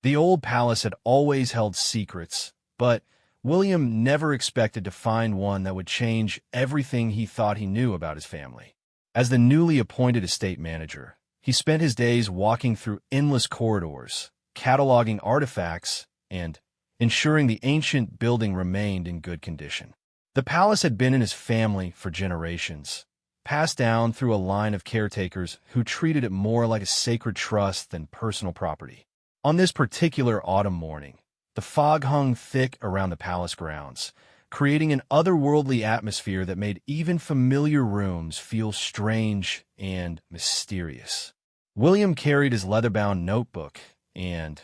The old palace had always held secrets, but William never expected to find one that would change everything he thought he knew about his family. As the newly appointed estate manager, he spent his days walking through endless corridors, cataloging artifacts, and ensuring the ancient building remained in good condition. The palace had been in his family for generations, passed down through a line of caretakers who treated it more like a sacred trust than personal property. On this particular autumn morning, the fog hung thick around the palace grounds, creating an otherworldly atmosphere that made even familiar rooms feel strange and mysterious. William carried his leather-bound notebook and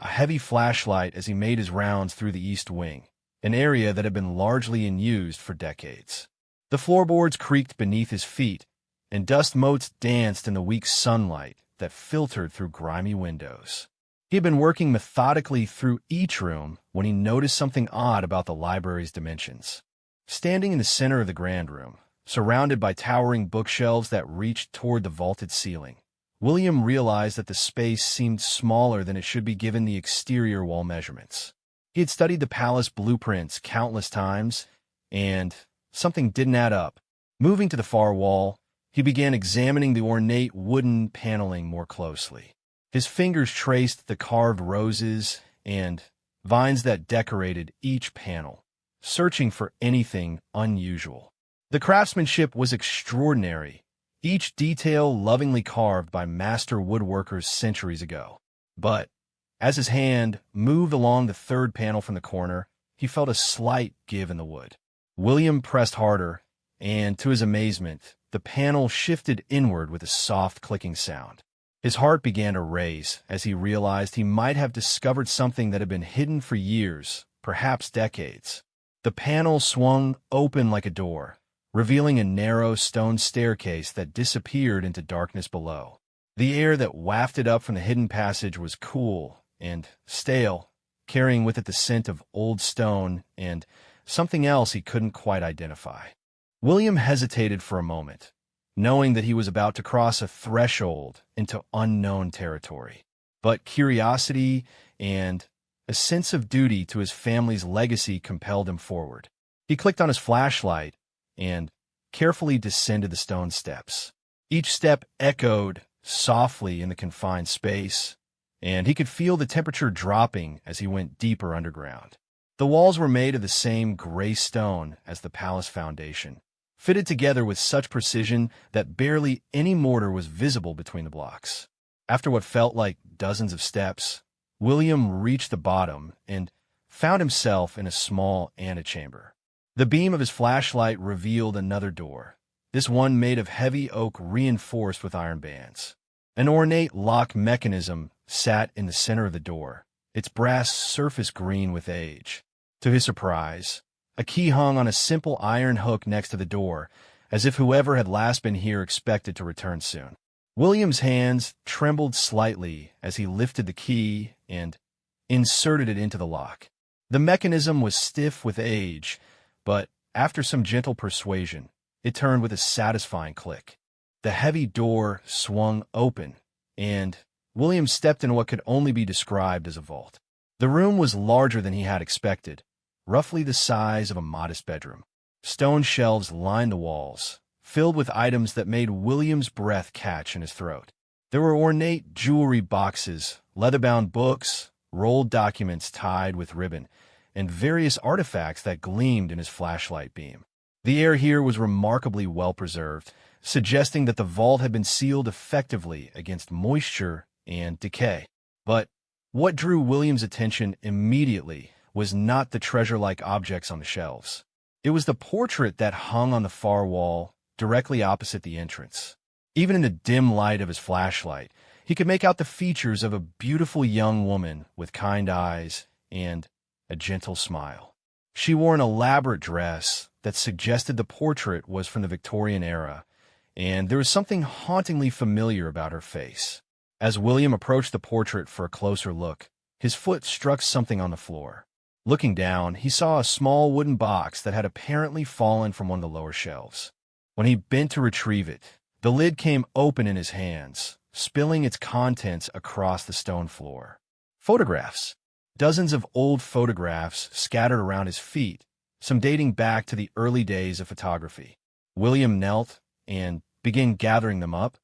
a heavy flashlight as he made his rounds through the East Wing, an area that had been largely unused for decades. The floorboards creaked beneath his feet, and dust motes danced in the weak sunlight that filtered through grimy windows. He had been working methodically through each room when he noticed something odd about the library's dimensions. Standing in the center of the grand room, surrounded by towering bookshelves that reached toward the vaulted ceiling, William realized that the space seemed smaller than it should be given the exterior wall measurements. He had studied the palace blueprints countless times, and something didn't add up. Moving to the far wall, he began examining the ornate wooden paneling more closely. His fingers traced the carved roses and vines that decorated each panel, searching for anything unusual. The craftsmanship was extraordinary, each detail lovingly carved by master woodworkers centuries ago. But as his hand moved along the third panel from the corner, he felt a slight give in the wood. William pressed harder, and to his amazement, the panel shifted inward with a soft clicking sound. His heart began to race as he realized he might have discovered something that had been hidden for years, perhaps decades. The panel swung open like a door, revealing a narrow stone staircase that disappeared into darkness below. The air that wafted up from the hidden passage was cool and stale, carrying with it the scent of old stone and something else he couldn't quite identify. William hesitated for a moment, knowing that he was about to cross a threshold into unknown territory. But curiosity and a sense of duty to his family's legacy compelled him forward. He clicked on his flashlight and carefully descended the stone steps. Each step echoed softly in the confined space, and he could feel the temperature dropping as he went deeper underground. The walls were made of the same gray stone as the palace foundation, fitted together with such precision that barely any mortar was visible between the blocks. After what felt like dozens of steps, William reached the bottom and found himself in a small antechamber. The beam of his flashlight revealed another door, this one made of heavy oak reinforced with iron bands. An ornate lock mechanism sat in the center of the door, its brass surface green with age. To his surprise, a key hung on a simple iron hook next to the door, as if whoever had last been here expected to return soon. William's hands trembled slightly as he lifted the key and inserted it into the lock. The mechanism was stiff with age, but after some gentle persuasion, it turned with a satisfying click. The heavy door swung open, and William stepped in what could only be described as a vault. The room was larger than he had expected, roughly the size of a modest bedroom. Stone shelves lined the walls, filled with items that made William's breath catch in his throat. There were ornate jewelry boxes, leather-bound books, rolled documents tied with ribbon, and various artifacts that gleamed in his flashlight beam. The air here was remarkably well-preserved, suggesting that the vault had been sealed effectively against moisture and decay. But what drew William's attention immediately was not the treasure-like objects on the shelves. It was the portrait that hung on the far wall, directly opposite the entrance. Even in the dim light of his flashlight, he could make out the features of a beautiful young woman with kind eyes and a gentle smile. She wore an elaborate dress that suggested the portrait was from the Victorian era, and there was something hauntingly familiar about her face. As William approached the portrait for a closer look, his foot struck something on the floor. Looking down, he saw a small wooden box that had apparently fallen from one of the lower shelves. When he bent to retrieve it, the lid came open in his hands, spilling its contents across the stone floor. Photographs. Dozens of old photographs scattered around his feet, some dating back to the early days of photography. William knelt and began gathering them up,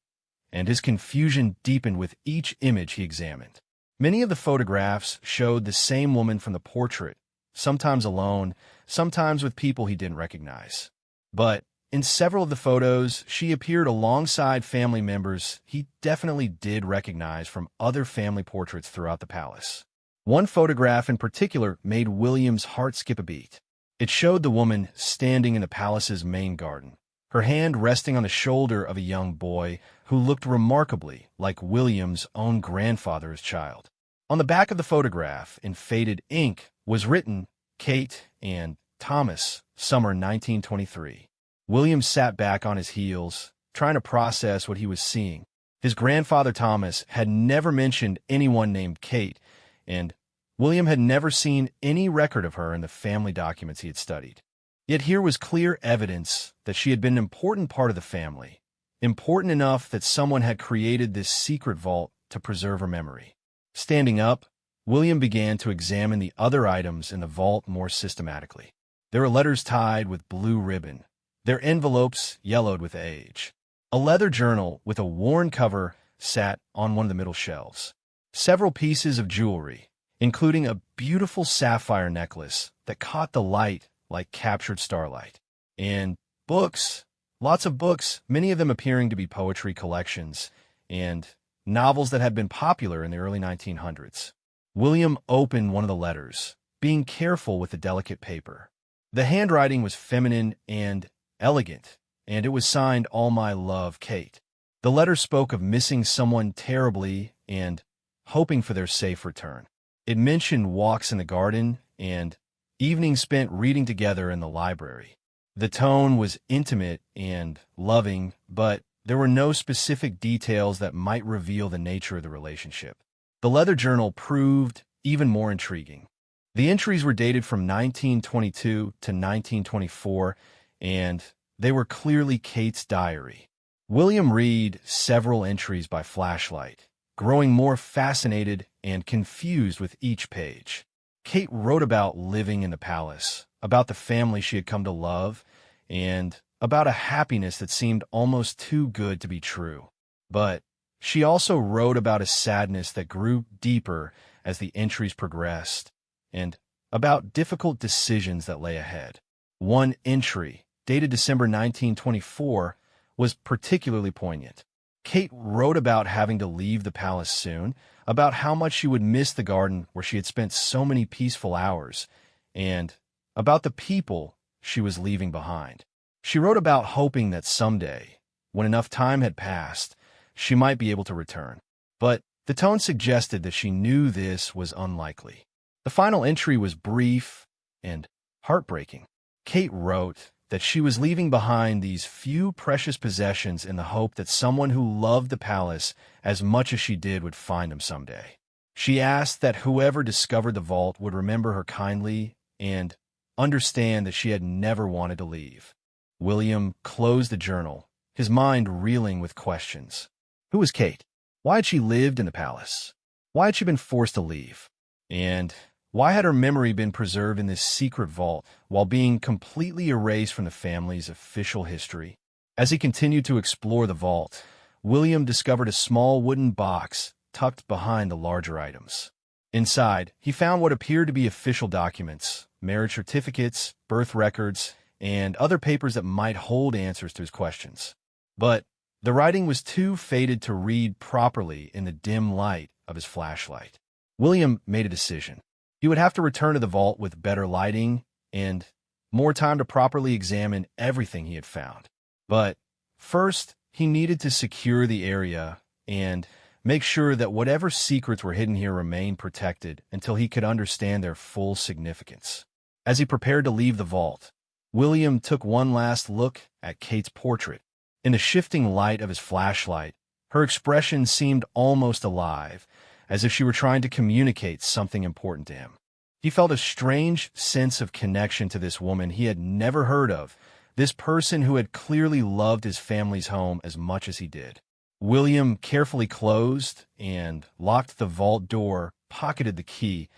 and his confusion deepened with each image he examined. Many of the photographs showed the same woman from the portrait, sometimes alone, sometimes with people he didn't recognize. But in several of the photos, she appeared alongside family members he definitely did recognize from other family portraits throughout the palace. One photograph in particular made William's heart skip a beat. It showed the woman standing in the palace's main garden, her hand resting on the shoulder of a young boy who looked remarkably like William's own grandfather as child. On the back of the photograph, in faded ink, was written, "Kate and Thomas, summer 1923. William sat back on his heels, trying to process what he was seeing. His grandfather Thomas had never mentioned anyone named Kate, and William had never seen any record of her in the family documents he had studied. Yet here was clear evidence that she had been an important part of the family, important enough that someone had created this secret vault to preserve her memory. Standing up, William began to examine the other items in the vault more systematically. There were letters tied with blue ribbon, their envelopes yellowed with age. A leather journal with a worn cover sat on one of the middle shelves. Several pieces of jewelry, including a beautiful sapphire necklace that caught the light like captured starlight. And books, lots of books, many of them appearing to be poetry collections and novels that had been popular in the early 1900s. William opened one of the letters, being careful with the delicate paper. The handwriting was feminine and elegant, and it was signed, "All my love, Kate." The letter spoke of missing someone terribly and hoping for their safe return. It mentioned walks in the garden and evenings spent reading together in the library. The tone was intimate and loving, but there were no specific details that might reveal the nature of the relationship. The leather journal proved even more intriguing. The entries were dated from 1922 to 1924, and they were clearly Kate's diary. William read several entries by flashlight, growing more fascinated and confused with each page. Kate wrote about living in the palace, about the family she had come to love, and about a happiness that seemed almost too good to be true. But she also wrote about a sadness that grew deeper as the entries progressed, and about difficult decisions that lay ahead. One entry, dated December 1924, was particularly poignant. Kate wrote about having to leave the palace soon, about how much she would miss the garden where she had spent so many peaceful hours, and about the people she was leaving behind. She wrote about hoping that someday, when enough time had passed, she might be able to return. But the tone suggested that she knew this was unlikely. The final entry was brief and heartbreaking. Kate wrote that she was leaving behind these few precious possessions in the hope that someone who loved the palace as much as she did would find them someday. She asked that whoever discovered the vault would remember her kindly and understand that she had never wanted to leave. William closed the journal, his mind reeling with questions. Who was Kate? Why had she lived in the palace? Why had she been forced to leave? And why had her memory been preserved in this secret vault while being completely erased from the family's official history? As he continued to explore the vault, William discovered a small wooden box tucked behind the larger items. Inside, he found what appeared to be official documents, marriage certificates, birth records, and other papers that might hold answers to his questions. But the writing was too faded to read properly in the dim light of his flashlight. William made a decision. He would have to return to the vault with better lighting and more time to properly examine everything he had found. But first, he needed to secure the area and make sure that whatever secrets were hidden here remained protected until he could understand their full significance. As he prepared to leave the vault, William took one last look at Kate's portrait. In the shifting light of his flashlight, her expression seemed almost alive, as if she were trying to communicate something important to him. He felt a strange sense of connection to this woman he had never heard of, this person who had clearly loved his family's home as much as he did. William carefully closed and locked the vault door, pocketed the key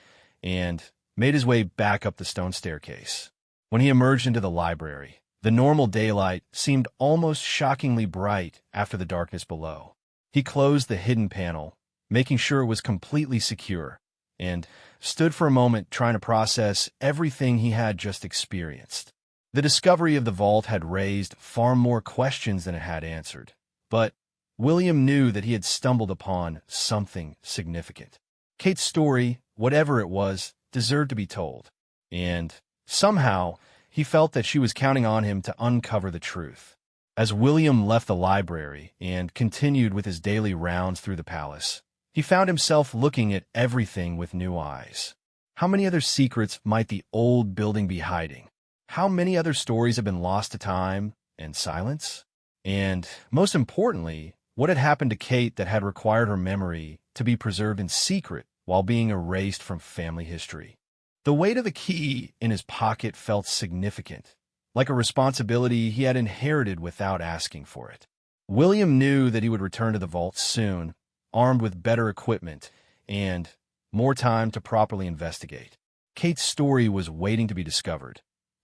and made his way back up the stone staircase. When he emerged into the library, the normal daylight seemed almost shockingly bright after the darkness below. He closed the hidden panel, making sure it was completely secure, and stood for a moment trying to process everything he had just experienced. The discovery of the vault had raised far more questions than it had answered, but William knew that he had stumbled upon something significant. Kate's story, whatever it was, deserved to be told, and somehow he felt that she was counting on him to uncover the truth. As William left the library and continued with his daily rounds through the palace, he found himself looking at everything with new eyes. How many other secrets might the old building be hiding? How many other stories have been lost to time and silence? And, most importantly, what had happened to Kate that had required her memory to be preserved in secret while being erased from family history? The weight of the key in his pocket felt significant, like a responsibility he had inherited without asking for it. William knew that he would return to the vault soon, armed with better equipment and more time to properly investigate. Kate's story was waiting to be discovered,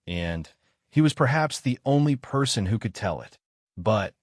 and he was perhaps the only person who could tell it. But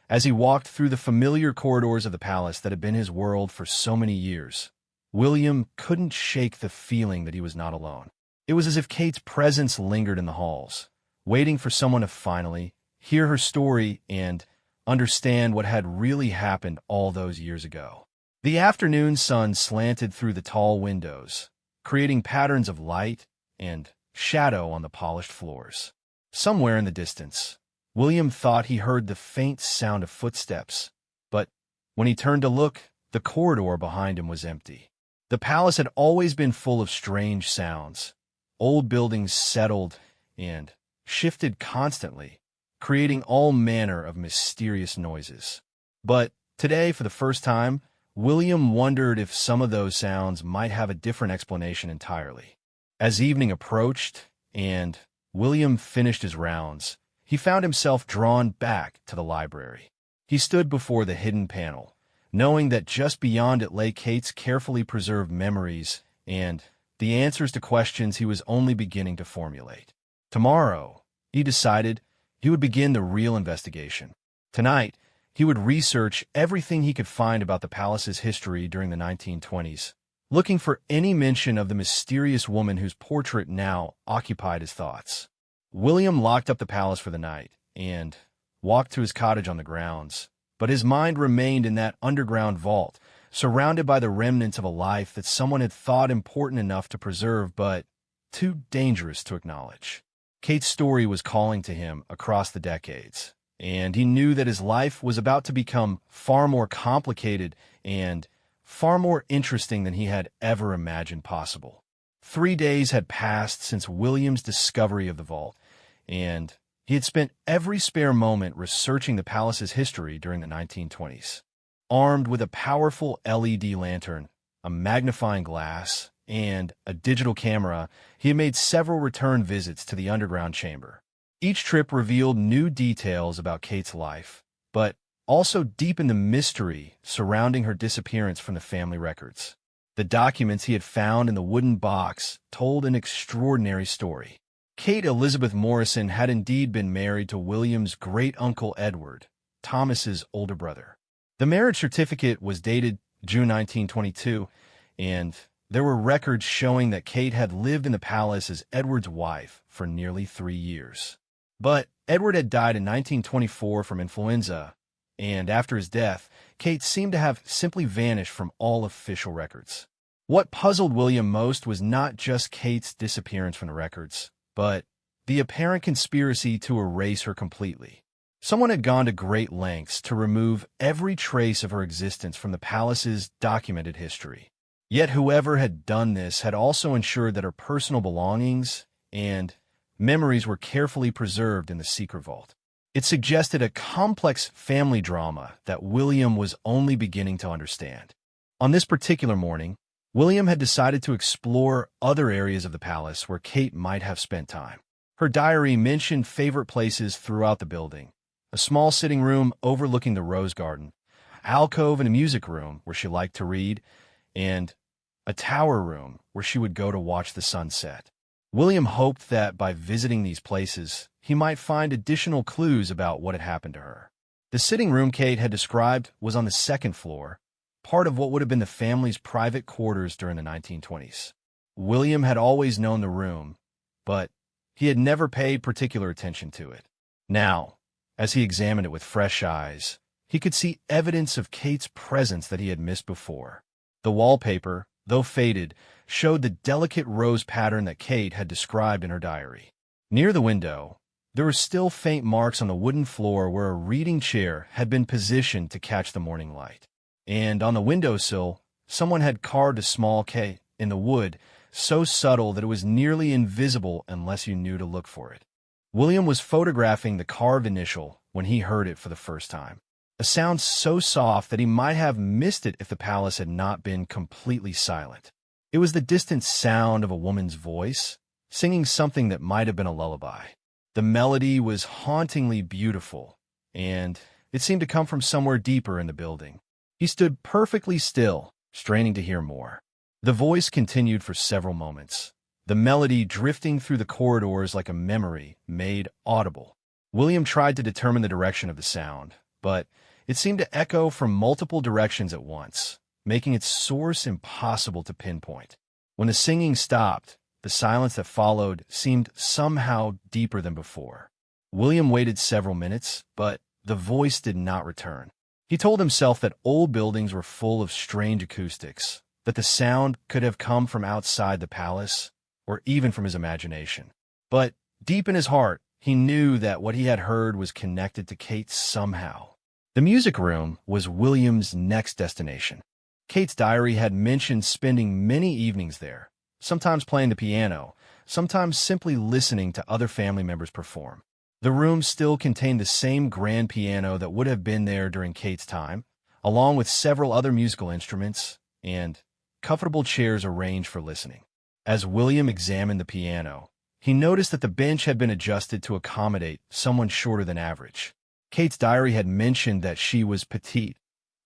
as he walked through the familiar corridors of the palace that had been his world for so many years, William couldn't shake the feeling that he was not alone. It was as if Kate's presence lingered in the halls, waiting for someone to finally hear her story and understand what had really happened all those years ago. The afternoon sun slanted through the tall windows, creating patterns of light and shadow on the polished floors. Somewhere in the distance, William thought he heard the faint sound of footsteps, but when he turned to look, the corridor behind him was empty. The palace had always been full of strange sounds. Old buildings settled and shifted constantly, creating all manner of mysterious noises. But today, for the first time, William wondered if some of those sounds might have a different explanation entirely. As evening approached and William finished his rounds, he found himself drawn back to the library. He stood before the hidden panel, knowing that just beyond it lay Kate's carefully preserved memories and the answers to questions he was only beginning to formulate. Tomorrow, he decided, he would begin the real investigation. Tonight, he would research everything he could find about the palace's history during the 1920s, looking for any mention of the mysterious woman whose portrait now occupied his thoughts. William locked up the palace for the night and walked to his cottage on the grounds, but his mind remained in that underground vault, surrounded by the remnants of a life that someone had thought important enough to preserve but too dangerous to acknowledge. Kate's story was calling to him across the decades, and he knew that his life was about to become far more complicated and far more interesting than he had ever imagined possible. 3 days had passed since William's discovery of the vault, and he had spent every spare moment researching the palace's history during the 1920s. Armed with a powerful LED lantern, a magnifying glass, and a digital camera, he had made several return visits to the underground chamber. Each trip revealed new details about Kate's life, but also deepened the mystery surrounding her disappearance from the family records. The documents he had found in the wooden box told an extraordinary story. Kate Elizabeth Morrison had indeed been married to William's great-uncle Edward, Thomas's older brother. The marriage certificate was dated June 1922, and there were records showing that Kate had lived in the palace as Edward's wife for nearly 3 years. But Edward had died in 1924 from influenza, and after his death, Kate seemed to have simply vanished from all official records. What puzzled William most was not just Kate's disappearance from the records, but the apparent conspiracy to erase her completely. Someone had gone to great lengths to remove every trace of her existence from the palace's documented history. Yet whoever had done this had also ensured that her personal belongings and memories were carefully preserved in the secret vault. It suggested a complex family drama that William was only beginning to understand. On this particular morning, William had decided to explore other areas of the palace where Kate might have spent time. Her diary mentioned favorite places throughout the building: a small sitting room overlooking the rose garden, alcove in a music room where she liked to read, and a tower room where she would go to watch the sunset. William hoped that by visiting these places, he might find additional clues about what had happened to her. The sitting room Kate had described was on the second floor, part of what would have been the family's private quarters during the 1920s. William had always known the room, but he had never paid particular attention to it. Now, as he examined it with fresh eyes, he could see evidence of Kate's presence that he had missed before. The wallpaper, though faded, showed the delicate rose pattern that Kate had described in her diary. Near the window, there were still faint marks on the wooden floor where a reading chair had been positioned to catch the morning light. And on the windowsill, someone had carved a small K in the wood, so subtle that it was nearly invisible unless you knew to look for it. William was photographing the carved initial when he heard it for the first time. A sound so soft that he might have missed it if the palace had not been completely silent. It was the distant sound of a woman's voice, singing something that might have been a lullaby. The melody was hauntingly beautiful, and it seemed to come from somewhere deeper in the building. He stood perfectly still, straining to hear more. The voice continued for several moments, the melody drifting through the corridors like a memory made audible. William tried to determine the direction of the sound, but it seemed to echo from multiple directions at once, making its source impossible to pinpoint. When the singing stopped, the silence that followed seemed somehow deeper than before. William waited several minutes, but the voice did not return. He told himself that old buildings were full of strange acoustics, that the sound could have come from outside the palace, or even from his imagination. But deep in his heart, he knew that what he had heard was connected to Kate somehow. The music room was William's next destination. Kate's diary had mentioned spending many evenings there, sometimes playing the piano, sometimes simply listening to other family members perform. The room still contained the same grand piano that would have been there during Kate's time, along with several other musical instruments and comfortable chairs arranged for listening. As William examined the piano, he noticed that the bench had been adjusted to accommodate someone shorter than average. Kate's diary had mentioned that she was petite,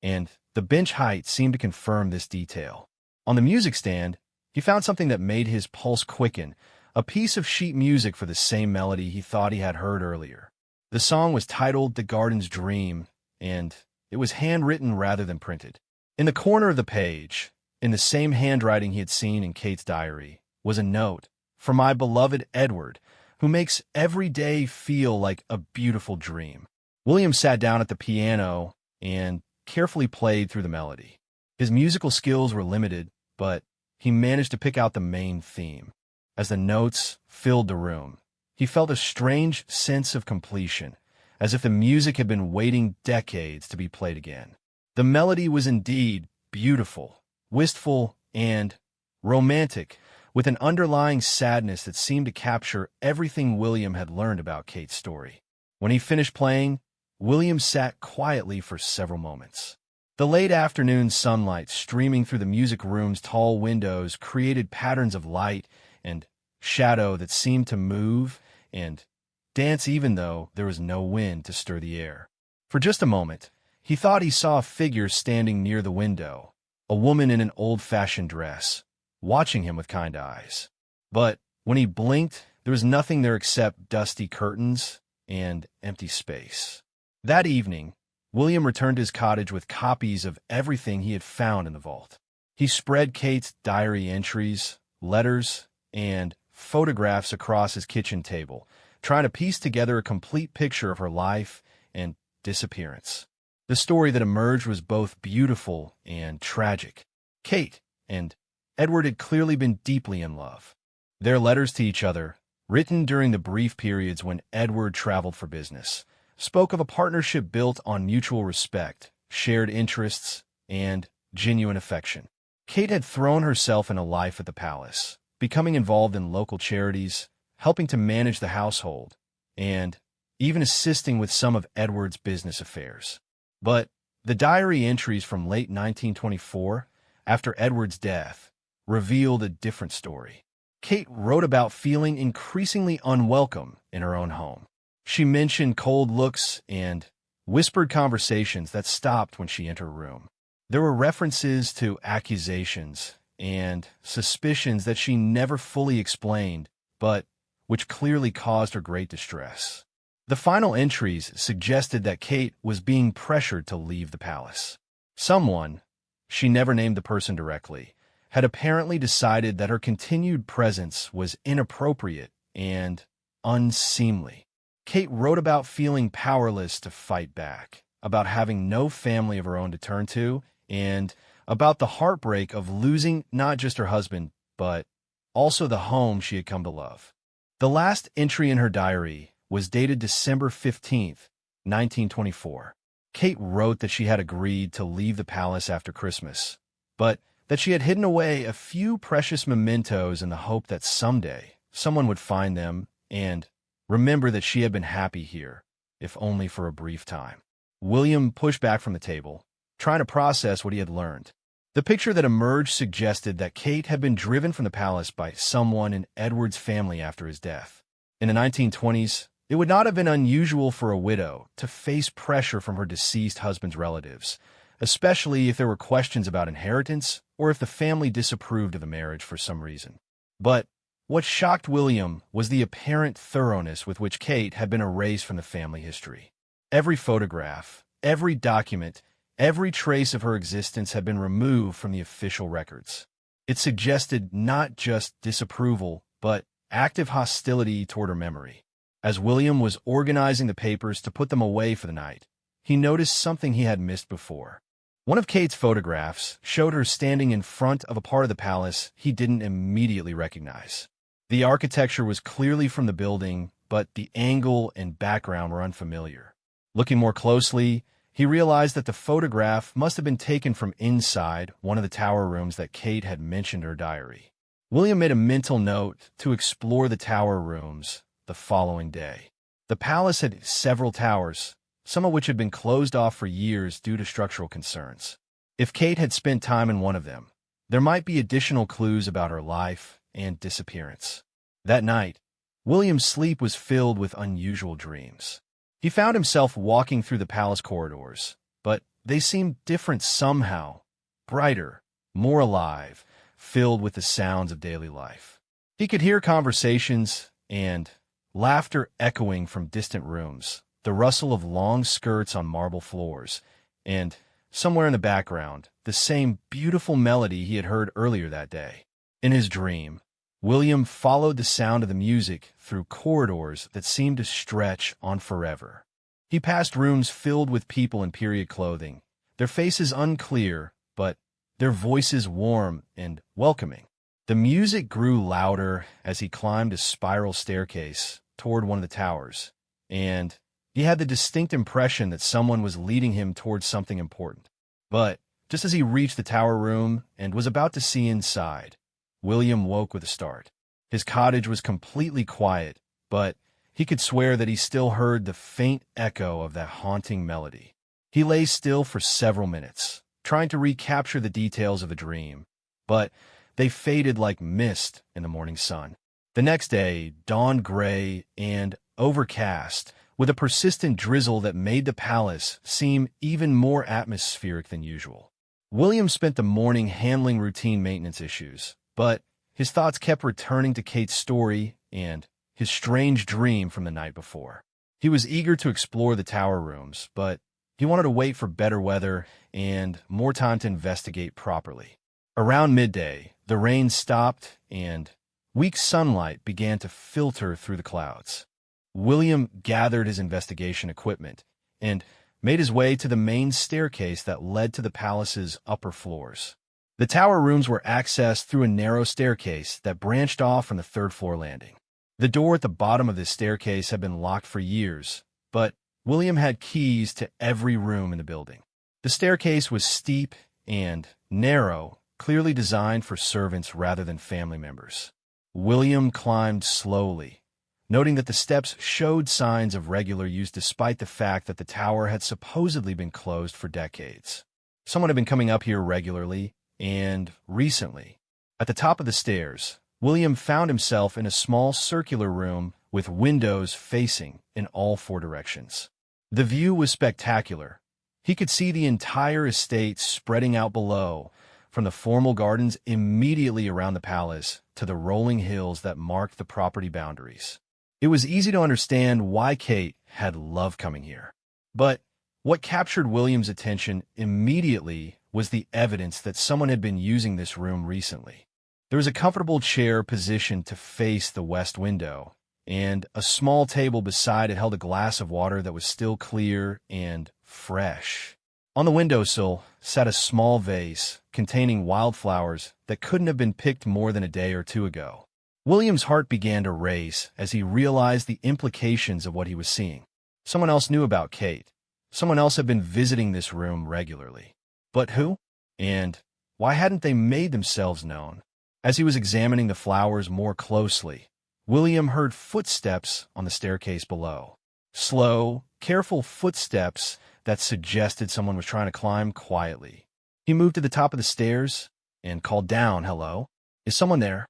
and the bench height seemed to confirm this detail. On the music stand, he found something that made his pulse quicken, a piece of sheet music for the same melody he thought he had heard earlier. The song was titled "The Garden's Dream," and it was handwritten rather than printed. In the corner of the page, in the same handwriting he had seen in Kate's diary, was a note, "For my beloved Edward, who makes every day feel like a beautiful dream." William sat down at the piano and carefully played through the melody. His musical skills were limited, but he managed to pick out the main theme. As the notes filled the room, he felt a strange sense of completion, as if the music had been waiting decades to be played again. The melody was indeed beautiful, wistful, and romantic, with an underlying sadness that seemed to capture everything William had learned about Kate's story. When he finished playing, William sat quietly for several moments. The late afternoon sunlight streaming through the music room's tall windows created patterns of light and shadow that seemed to move and dance even though there was no wind to stir the air. For just a moment, he thought he saw a figure standing near the window, a woman in an old-fashioned dress, watching him with kind eyes. But when he blinked, there was nothing there except dusty curtains and empty space. That evening, William returned to his cottage with copies of everything he had found in the vault. He spread Kate's diary entries, letters, and photographs across his kitchen table, trying to piece together a complete picture of her life and disappearance. The story that emerged was both beautiful and tragic. Kate and Edward had clearly been deeply in love. Their letters to each other, written during the brief periods when Edward traveled for business, spoke of a partnership built on mutual respect, shared interests, and genuine affection. Kate had thrown herself in a life at the palace, becoming involved in local charities, helping to manage the household, and even assisting with some of Edward's business affairs. But the diary entries from late 1924, after Edward's death, revealed a different story. Kate wrote about feeling increasingly unwelcome in her own home. She mentioned cold looks and whispered conversations that stopped when she entered a room. There were references to accusations and suspicions that she never fully explained, but which clearly caused her great distress. The final entries suggested that Kate was being pressured to leave the palace. Someone, she never named the person directly, had apparently decided that her continued presence was inappropriate and unseemly. Kate wrote about feeling powerless to fight back, about having no family of her own to turn to, and about the heartbreak of losing not just her husband, but also the home she had come to love. The last entry in her diary was dated December 15th, 1924. Kate wrote that she had agreed to leave the palace after Christmas, but that she had hidden away a few precious mementos in the hope that someday someone would find them and remember that she had been happy here, if only for a brief time. William pushed back from the table, trying to process what he had learned. The picture that emerged suggested that Kate had been driven from the palace by someone in Edward's family after his death. In the 1920s, it would not have been unusual for a widow to face pressure from her deceased husband's relatives, especially if there were questions about inheritance or if the family disapproved of the marriage for some reason. But what shocked William was the apparent thoroughness with which Kate had been erased from the family history. Every photograph, every document, every trace of her existence had been removed from the official records. It suggested not just disapproval, but active hostility toward her memory. As William was organizing the papers to put them away for the night, he noticed something he had missed before. One of Kate's photographs showed her standing in front of a part of the palace he didn't immediately recognize. The architecture was clearly from the building, but the angle and background were unfamiliar. Looking more closely, he realized that the photograph must have been taken from inside one of the tower rooms that Kate had mentioned in her diary. William made a mental note to explore the tower rooms the following day. The palace had several towers, some of which had been closed off for years due to structural concerns. If Kate had spent time in one of them, there might be additional clues about her life and disappearance. That night, William's sleep was filled with unusual dreams. He found himself walking through the palace corridors, but they seemed different somehow, brighter, more alive, filled with the sounds of daily life. He could hear conversations and laughter echoing from distant rooms, the rustle of long skirts on marble floors, and, somewhere in the background, the same beautiful melody he had heard earlier that day. In his dream, William followed the sound of the music through corridors that seemed to stretch on forever. He passed rooms filled with people in period clothing, their faces unclear, but their voices warm and welcoming. The music grew louder as he climbed a spiral staircase toward one of the towers, and he had the distinct impression that someone was leading him towards something important. But just as he reached the tower room and was about to see inside, William woke with a start. His cottage was completely quiet, but he could swear that he still heard the faint echo of that haunting melody. He lay still for several minutes, trying to recapture the details of the dream, but they faded like mist in the morning sun. The next day dawned gray and overcast, with a persistent drizzle that made the palace seem even more atmospheric than usual. William spent the morning handling routine maintenance issues, but his thoughts kept returning to Kate's story and his strange dream from the night before. He was eager to explore the tower rooms, but he wanted to wait for better weather and more time to investigate properly. Around midday, the rain stopped and weak sunlight began to filter through the clouds. William gathered his investigation equipment and made his way to the main staircase that led to the palace's upper floors. The tower rooms were accessed through a narrow staircase that branched off from the third-floor landing. The door at the bottom of this staircase had been locked for years, but William had keys to every room in the building. The staircase was steep and narrow, clearly designed for servants rather than family members. William climbed slowly, noting that the steps showed signs of regular use despite the fact that the tower had supposedly been closed for decades. Someone had been coming up here regularly and recently. At the top of the stairs, William found himself in a small circular room with windows facing in all four directions. The view was spectacular. He could see the entire estate spreading out below, from the formal gardens immediately around the palace to the rolling hills that marked the property boundaries. It was easy to understand why Kate had loved coming here. But what captured William's attention immediately was the evidence that someone had been using this room recently. There was a comfortable chair positioned to face the west window, and a small table beside it held a glass of water that was still clear and fresh. On the windowsill sat a small vase containing wildflowers that couldn't have been picked more than a day or two ago. William's heart began to race as he realized the implications of what he was seeing. Someone else knew about Kate. Someone else had been visiting this room regularly. But who? And why hadn't they made themselves known? As he was examining the flowers more closely, William heard footsteps on the staircase below. Slow, careful footsteps that suggested someone was trying to climb quietly. He moved to the top of the stairs and called down, "Hello? Is someone there?"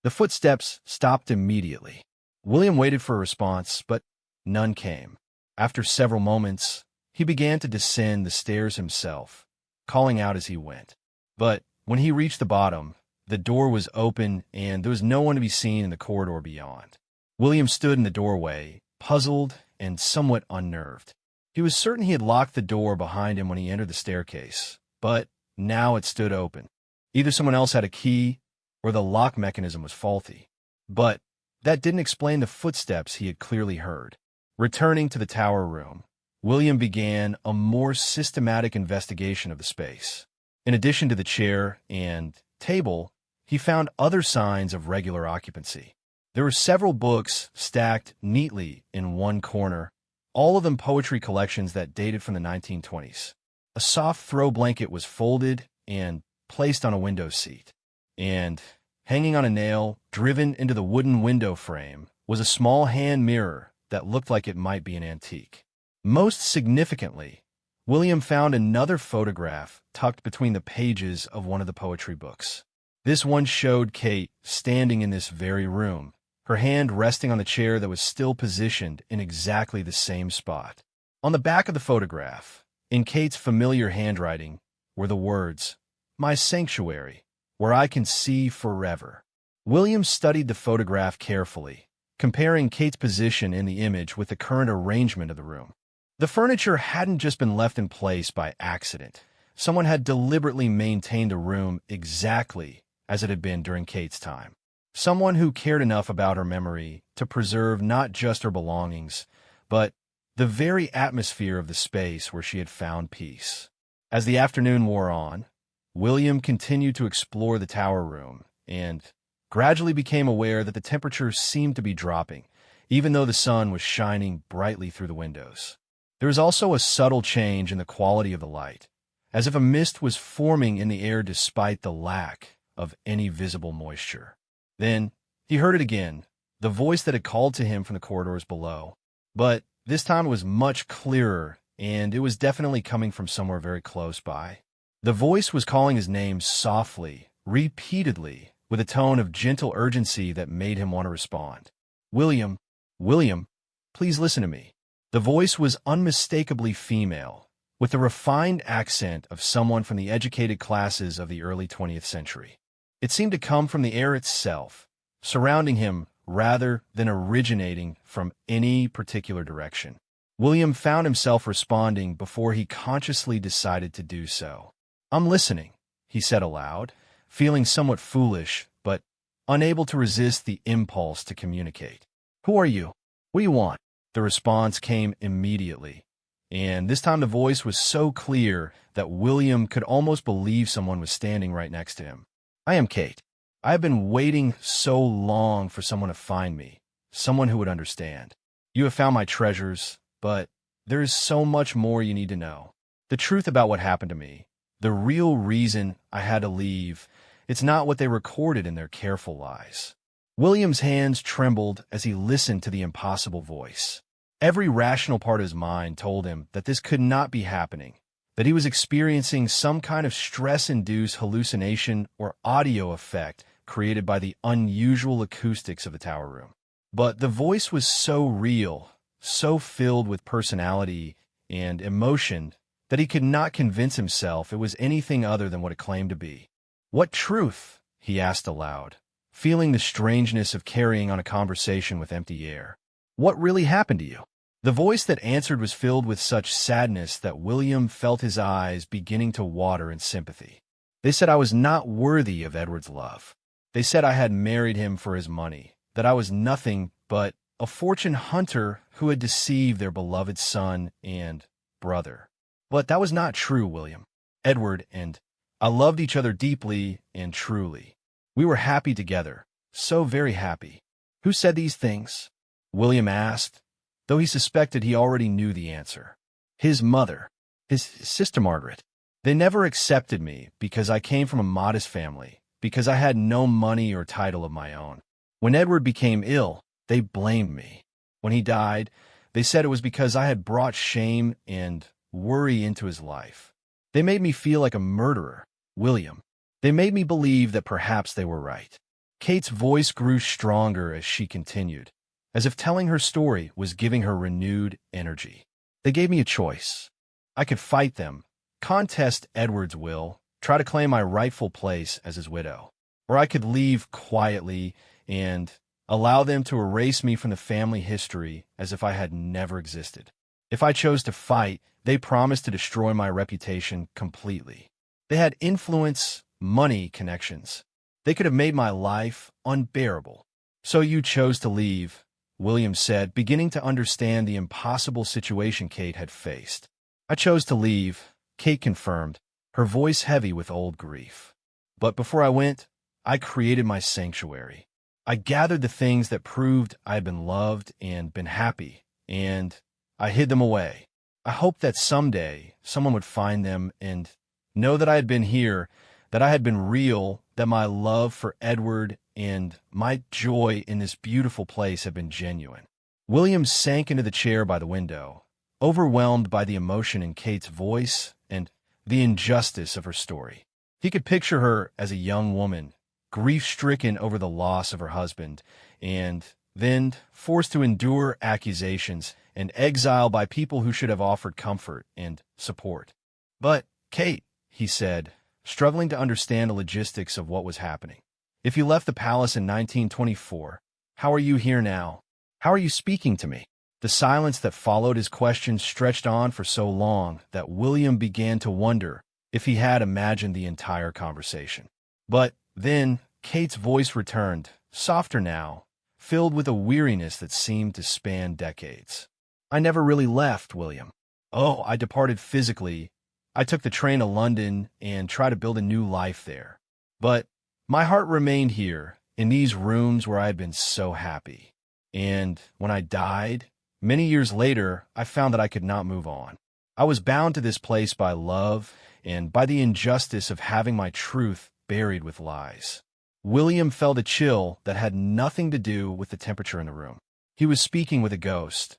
The footsteps stopped immediately. William waited for a response, but none came. After several moments, he began to descend the stairs himself, calling out as he went. But when he reached the bottom, the door was open and there was no one to be seen in the corridor beyond. William stood in the doorway, puzzled and somewhat unnerved. He was certain he had locked the door behind him when he entered the staircase, but now it stood open. Either someone else had a key, or the lock mechanism was faulty. But that didn't explain the footsteps he had clearly heard. Returning to the tower room, William began a more systematic investigation of the space. In addition to the chair and table, he found other signs of regular occupancy. There were several books stacked neatly in one corner, all of them poetry collections that dated from the 1920s. A soft throw blanket was folded and placed on a window seat. And hanging on a nail driven into the wooden window frame was a small hand mirror that looked like it might be an antique. Most significantly, William found another photograph tucked between the pages of one of the poetry books. This one showed Kate standing in this very room, her hand resting on the chair that was still positioned in exactly the same spot. On the back of the photograph, in Kate's familiar handwriting, were the words, "My sanctuary, where I can see forever." William studied the photograph carefully, comparing Kate's position in the image with the current arrangement of the room. The furniture hadn't just been left in place by accident. Someone had deliberately maintained the room exactly as it had been during Kate's time. Someone who cared enough about her memory to preserve not just her belongings, but the very atmosphere of the space where she had found peace. As the afternoon wore on, William continued to explore the tower room and gradually became aware that the temperature seemed to be dropping, even though the sun was shining brightly through the windows. There was also a subtle change in the quality of the light, as if a mist was forming in the air despite the lack of any visible moisture. Then he heard it again, the voice that had called to him from the corridors below. But this time it was much clearer, and it was definitely coming from somewhere very close by. The voice was calling his name softly, repeatedly, with a tone of gentle urgency that made him want to respond. "William, William, please listen to me." The voice was unmistakably female, with the refined accent of someone from the educated classes of the early 20th century. It seemed to come from the air itself, surrounding him rather than originating from any particular direction. William found himself responding before he consciously decided to do so. "I'm listening," he said aloud, feeling somewhat foolish, but unable to resist the impulse to communicate. "Who are you? What do you want?" The response came immediately, and this time the voice was so clear that William could almost believe someone was standing right next to him. "I am Kate. I have been waiting so long for someone to find me, someone who would understand. You have found my treasures, but there is so much more you need to know. The truth about what happened to me, the real reason I had to leave, it's not what they recorded in their careful lies." William's hands trembled as he listened to the impossible voice. Every rational part of his mind told him that this could not be happening, that he was experiencing some kind of stress-induced hallucination or audio effect created by the unusual acoustics of the tower room. But the voice was so real, so filled with personality and emotion, that he could not convince himself it was anything other than what it claimed to be. "What truth?" he asked aloud, feeling the strangeness of carrying on a conversation with empty air. "What really happened to you?" The voice that answered was filled with such sadness that William felt his eyes beginning to water in sympathy. "They said I was not worthy of Edward's love. They said I had married him for his money, that I was nothing but a fortune hunter who had deceived their beloved son and brother. But that was not true, William. Edward and I loved each other deeply and truly. We were happy together, so very happy." "Who said these things?" William asked, though he suspected he already knew the answer. "His mother, his sister Margaret. They never accepted me because I came from a modest family, because I had no money or title of my own. When Edward became ill, they blamed me. When he died, they said it was because I had brought shame and worry into his life. They made me feel like a murderer, William. They made me believe that perhaps they were right." Kate's voice grew stronger as she continued, as if telling her story was giving her renewed energy. "They gave me a choice. I could fight them, contest Edward's will, try to claim my rightful place as his widow. Or I could leave quietly and allow them to erase me from the family history as if I had never existed. If I chose to fight, they promised to destroy my reputation completely. They had influence, money, connections. They could have made my life unbearable. So you chose to leave," William said, beginning to understand the impossible situation Kate had faced. "I chose to leave," Kate confirmed, her voice heavy with old grief. "But before I went, I created my sanctuary. I gathered the things that proved I had been loved and been happy, and I hid them away. I hoped that someday someone would find them and know that I had been here, that I had been real, that my love for Edward and my joy in this beautiful place had been genuine." William sank into the chair by the window, overwhelmed by the emotion in Kate's voice and the injustice of her story. He could picture her as a young woman, grief-stricken over the loss of her husband, and then forced to endure accusations and exile by people who should have offered comfort and support. "But, Kate," he said, struggling to understand the logistics of what was happening, "if you left the palace in 1924, how are you here now? How are you speaking to me?" The silence that followed his question stretched on for so long that William began to wonder if he had imagined the entire conversation. But then Kate's voice returned, softer now, filled with a weariness that seemed to span decades. "I never really left, William. Oh, I departed physically. I took the train to London and tried to build a new life there. But my heart remained here, in these rooms where I had been so happy. And when I died, many years later, I found that I could not move on. I was bound to this place by love and by the injustice of having my truth buried with lies." William felt a chill that had nothing to do with the temperature in the room. He was speaking with a ghost,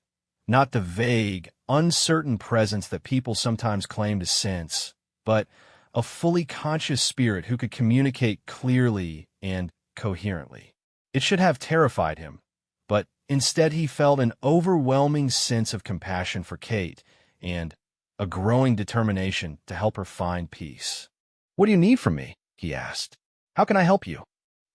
not the vague, uncertain presence that people sometimes claim to sense, but a fully conscious spirit who could communicate clearly and coherently. It should have terrified him, but instead he felt an overwhelming sense of compassion for Kate and a growing determination to help her find peace. "What do you need from me?" he asked. "How can I help you?"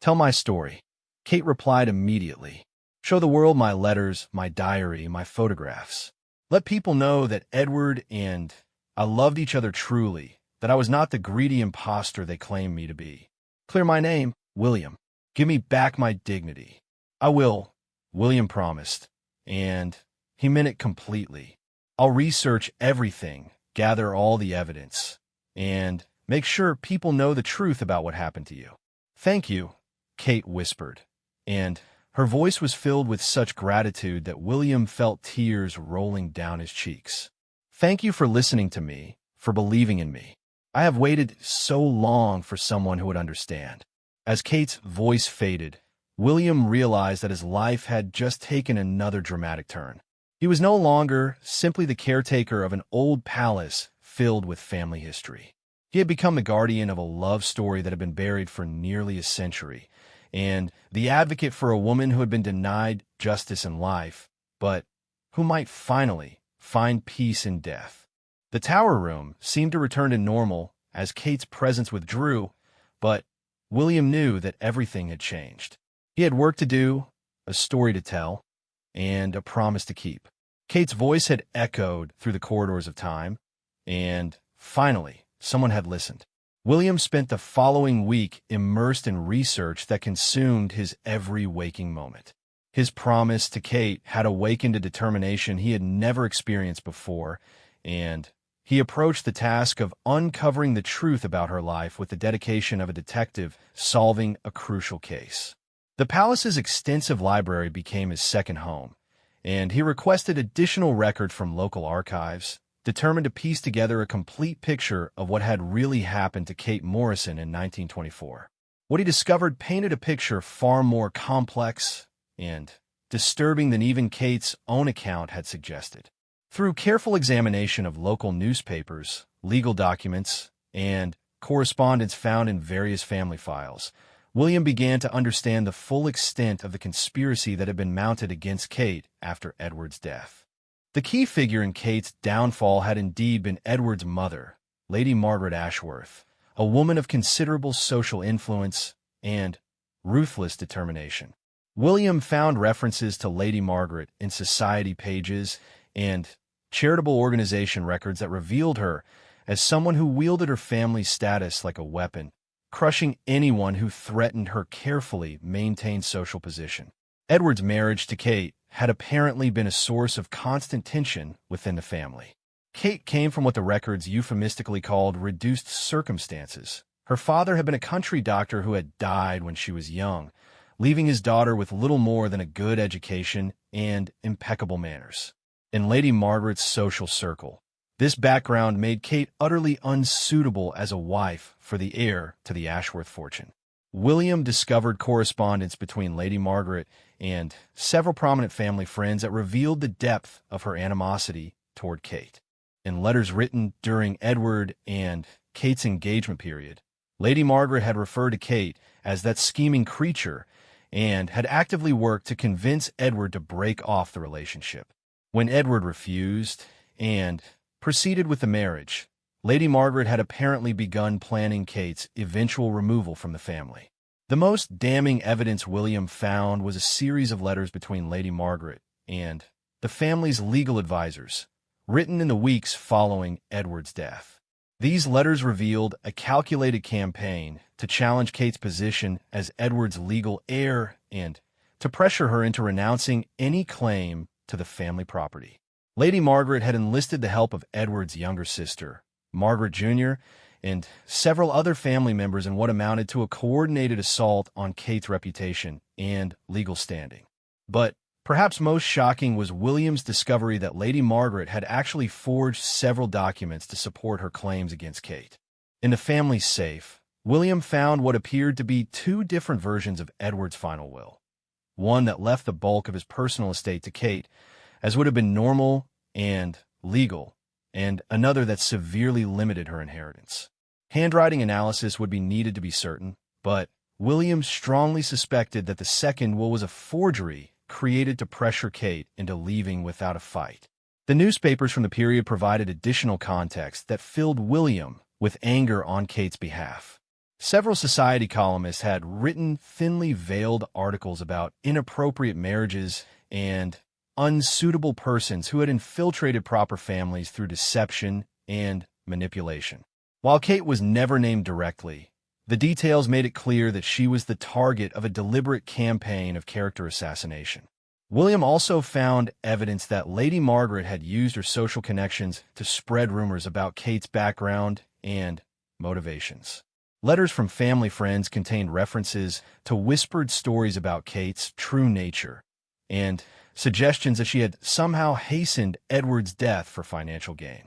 "Tell my story," Kate replied immediately. "Show the world my letters, my diary, my photographs. Let people know that Edward and I loved each other truly, that I was not the greedy imposter they claimed me to be. Clear my name, William. Give me back my dignity." "I will," William promised, and he meant it completely. "I'll research everything, gather all the evidence, and make sure people know the truth about what happened to you." "Thank you," Kate whispered, and her voice was filled with such gratitude that William felt tears rolling down his cheeks. "Thank you for listening to me, for believing in me. I have waited so long for someone who would understand." As Kate's voice faded, William realized that his life had just taken another dramatic turn. He was no longer simply the caretaker of an old palace filled with family history. He had become the guardian of a love story that had been buried for nearly a century, and the advocate for a woman who had been denied justice in life, but who might finally find peace in death. The tower room seemed to return to normal as Kate's presence withdrew, but William knew that everything had changed. He had work to do, a story to tell, and a promise to keep. Kate's voice had echoed through the corridors of time, and finally, someone had listened. William spent the following week immersed in research that consumed his every waking moment. His promise to Kate had awakened a determination he had never experienced before, and he approached the task of uncovering the truth about her life with the dedication of a detective solving a crucial case. The palace's extensive library became his second home, and he requested additional records from local archives, determined to piece together a complete picture of what had really happened to Kate Morrison in 1924. What he discovered painted a picture far more complex and disturbing than even Kate's own account had suggested. Through careful examination of local newspapers, legal documents, and correspondence found in various family files, William began to understand the full extent of the conspiracy that had been mounted against Kate after Edward's death. The key figure in Kate's downfall had indeed been Edward's mother, Lady Margaret Ashworth, a woman of considerable social influence and ruthless determination. William found references to Lady Margaret in society pages and charitable organization records that revealed her as someone who wielded her family's status like a weapon, crushing anyone who threatened her carefully maintained social position. Edward's marriage to Kate had apparently been a source of constant tension within the family. Kate came from what the records euphemistically called reduced circumstances. Her father had been a country doctor who had died when she was young, leaving his daughter with little more than a good education and impeccable manners. In Lady Margaret's social circle, this background made Kate utterly unsuitable as a wife for the heir to the Ashworth fortune. William discovered correspondence between Lady Margaret and several prominent family friends that revealed the depth of her animosity toward Kate. In letters written during Edward and Kate's engagement period, Lady Margaret had referred to Kate as that scheming creature and had actively worked to convince Edward to break off the relationship. When Edward refused and proceeded with the marriage, Lady Margaret had apparently begun planning Kate's eventual removal from the family. The most damning evidence William found was a series of letters between Lady Margaret and the family's legal advisors, written in the weeks following Edward's death. These letters revealed a calculated campaign to challenge Kate's position as Edward's legal heir and to pressure her into renouncing any claim to the family property. Lady Margaret had enlisted the help of Edward's younger sister, Margaret Jr., and several other family members in what amounted to a coordinated assault on Kate's reputation and legal standing. But perhaps most shocking was William's discovery that Lady Margaret had actually forged several documents to support her claims against Kate. In the family's safe, William found what appeared to be two different versions of Edward's final will. One that left the bulk of his personal estate to Kate, as would have been normal and legal, and another that severely limited her inheritance. Handwriting analysis would be needed to be certain, but William strongly suspected that the second will was a forgery created to pressure Kate into leaving without a fight. The newspapers from the period provided additional context that filled William with anger on Kate's behalf. Several society columnists had written thinly veiled articles about inappropriate marriages and unsuitable persons who had infiltrated proper families through deception and manipulation. While Kate was never named directly, the details made it clear that she was the target of a deliberate campaign of character assassination. William also found evidence that Lady Margaret had used her social connections to spread rumors about Kate's background and motivations. Letters from family friends contained references to whispered stories about Kate's true nature and suggestions that she had somehow hastened Edward's death for financial gain.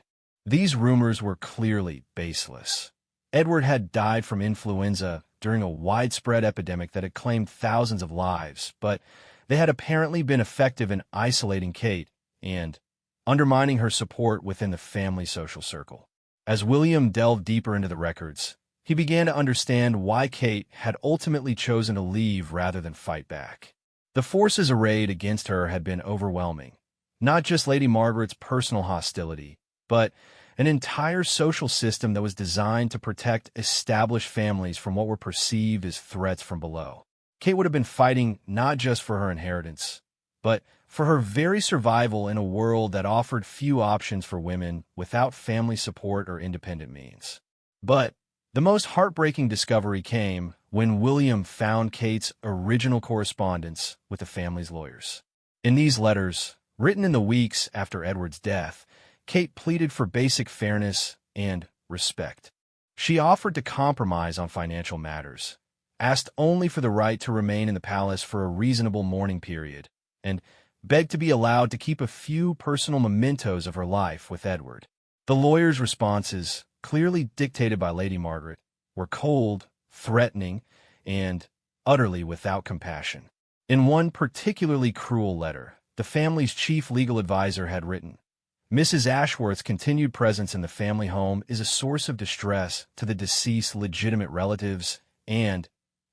These rumors were clearly baseless. Edward had died from influenza during a widespread epidemic that had claimed thousands of lives, but they had apparently been effective in isolating Kate and undermining her support within the family social circle. As William delved deeper into the records, he began to understand why Kate had ultimately chosen to leave rather than fight back. The forces arrayed against her had been overwhelming. Not just Lady Margaret's personal hostility, but an entire social system that was designed to protect established families from what were perceived as threats from below. Kate would have been fighting not just for her inheritance, but for her very survival in a world that offered few options for women without family support or independent means. But the most heartbreaking discovery came when William found Kate's original correspondence with the family's lawyers. In these letters, written in the weeks after Edward's death, Kate pleaded for basic fairness and respect. She offered to compromise on financial matters, asked only for the right to remain in the palace for a reasonable mourning period, and begged to be allowed to keep a few personal mementos of her life with Edward. The lawyers' responses, clearly dictated by Lady Margaret, were cold, threatening, and utterly without compassion. In one particularly cruel letter, the family's chief legal advisor had written, "Mrs. Ashworth's continued presence in the family home is a source of distress to the deceased's legitimate relatives and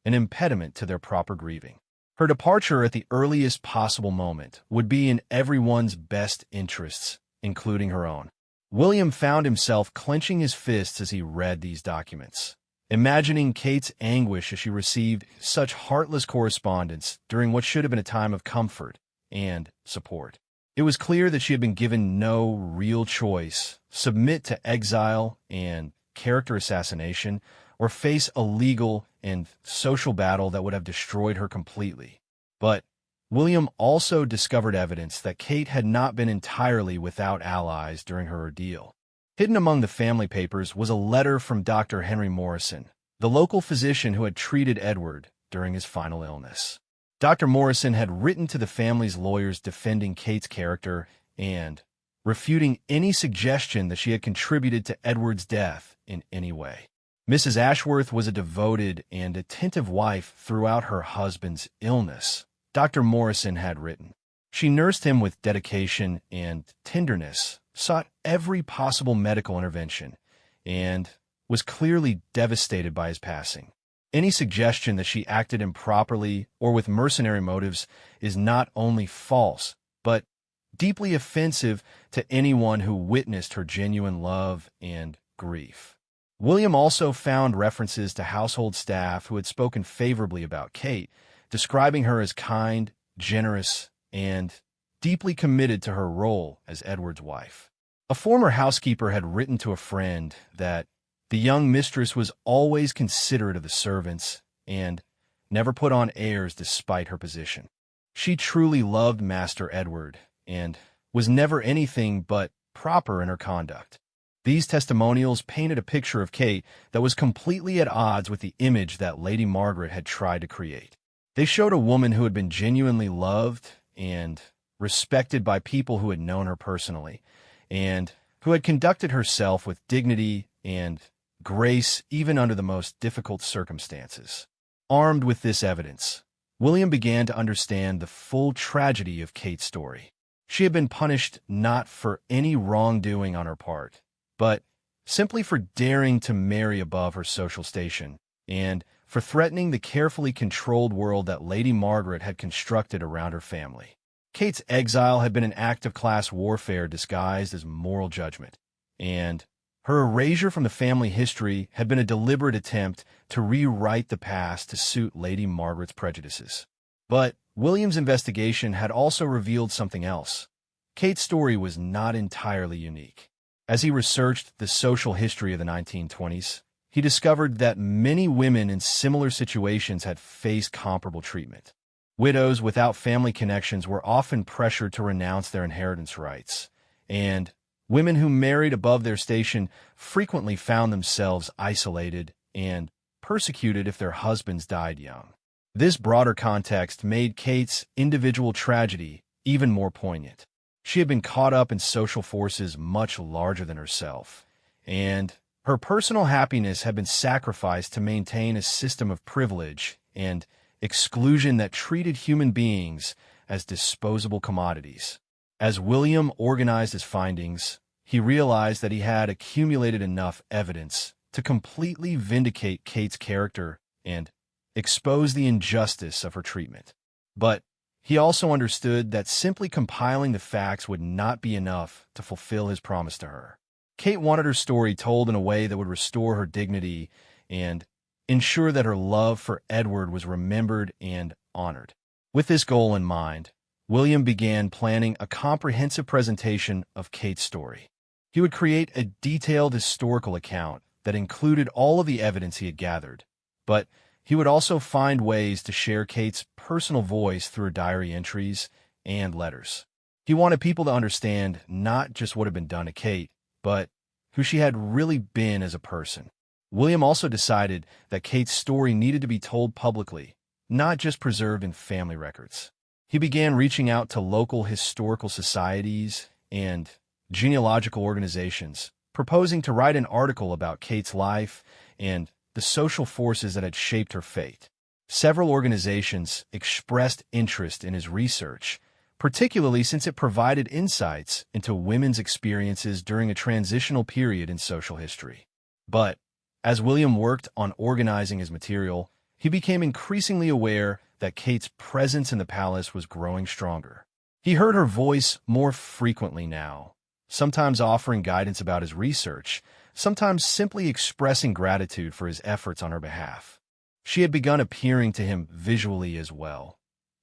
an impediment to their proper grieving. Her departure at the earliest possible moment would be in everyone's best interests, including her own." William found himself clenching his fists as he read these documents, imagining Kate's anguish as she received such heartless correspondence during what should have been a time of comfort and support. It was clear that she had been given no real choice: submit to exile and character assassination, or face a legal and social battle that would have destroyed her completely. But William also discovered evidence that Kate had not been entirely without allies during her ordeal. Hidden among the family papers was a letter from Dr. Henry Morrison, the local physician who had treated Edward during his final illness. Dr. Morrison had written to the family's lawyers defending Kate's character and refuting any suggestion that she had contributed to Edward's death in any way. Mrs. Ashworth was a devoted and attentive wife throughout her husband's illness, Dr. Morrison had written. She nursed him with dedication and tenderness, sought every possible medical intervention, and was clearly devastated by his passing. Any suggestion that she acted improperly or with mercenary motives is not only false, but deeply offensive to anyone who witnessed her genuine love and grief. William also found references to household staff who had spoken favorably about Kate, describing her as kind, generous, and deeply committed to her role as Edward's wife. A former housekeeper had written to a friend that the young mistress was always considerate of the servants and never put on airs despite her position. She truly loved Master Edward and was never anything but proper in her conduct. These testimonials painted a picture of Kate that was completely at odds with the image that Lady Margaret had tried to create. They showed a woman who had been genuinely loved and respected by people who had known her personally, and who had conducted herself with dignity and grace even under the most difficult circumstances. Armed with this evidence, William began to understand the full tragedy of Kate's story. She had been punished not for any wrongdoing on her part, but simply for daring to marry above her social station, and for threatening the carefully controlled world that Lady Margaret had constructed around her family. Kate's exile had been an act of class warfare disguised as moral judgment, and her erasure from the family history had been a deliberate attempt to rewrite the past to suit Lady Margaret's prejudices. But William's investigation had also revealed something else. Kate's story was not entirely unique. As he researched the social history of the 1920s, he discovered that many women in similar situations had faced comparable treatment. Widows without family connections were often pressured to renounce their inheritance rights, and women who married above their station frequently found themselves isolated and persecuted if their husbands died young. This broader context made Kate's individual tragedy even more poignant. She had been caught up in social forces much larger than herself, and her personal happiness had been sacrificed to maintain a system of privilege and exclusion that treated human beings as disposable commodities. As William organized his findings, he realized that he had accumulated enough evidence to completely vindicate Kate's character and expose the injustice of her treatment. But he also understood that simply compiling the facts would not be enough to fulfill his promise to her. Kate wanted her story told in a way that would restore her dignity and ensure that her love for Edward was remembered and honored. With this goal in mind, William began planning a comprehensive presentation of Kate's story. He would create a detailed historical account that included all of the evidence he had gathered, but he would also find ways to share Kate's personal voice through her diary entries and letters. He wanted people to understand not just what had been done to Kate, but who she had really been as a person. William also decided that Kate's story needed to be told publicly, not just preserved in family records. He began reaching out to local historical societies and genealogical organizations, proposing to write an article about Kate's life and the social forces that had shaped her fate. Several organizations expressed interest in his research, particularly since it provided insights into women's experiences during a transitional period in social history. But as William worked on organizing his material, he became increasingly aware that Kate's presence in the palace was growing stronger. He heard her voice more frequently now, sometimes offering guidance about his research, sometimes simply expressing gratitude for his efforts on her behalf. She had begun appearing to him visually as well,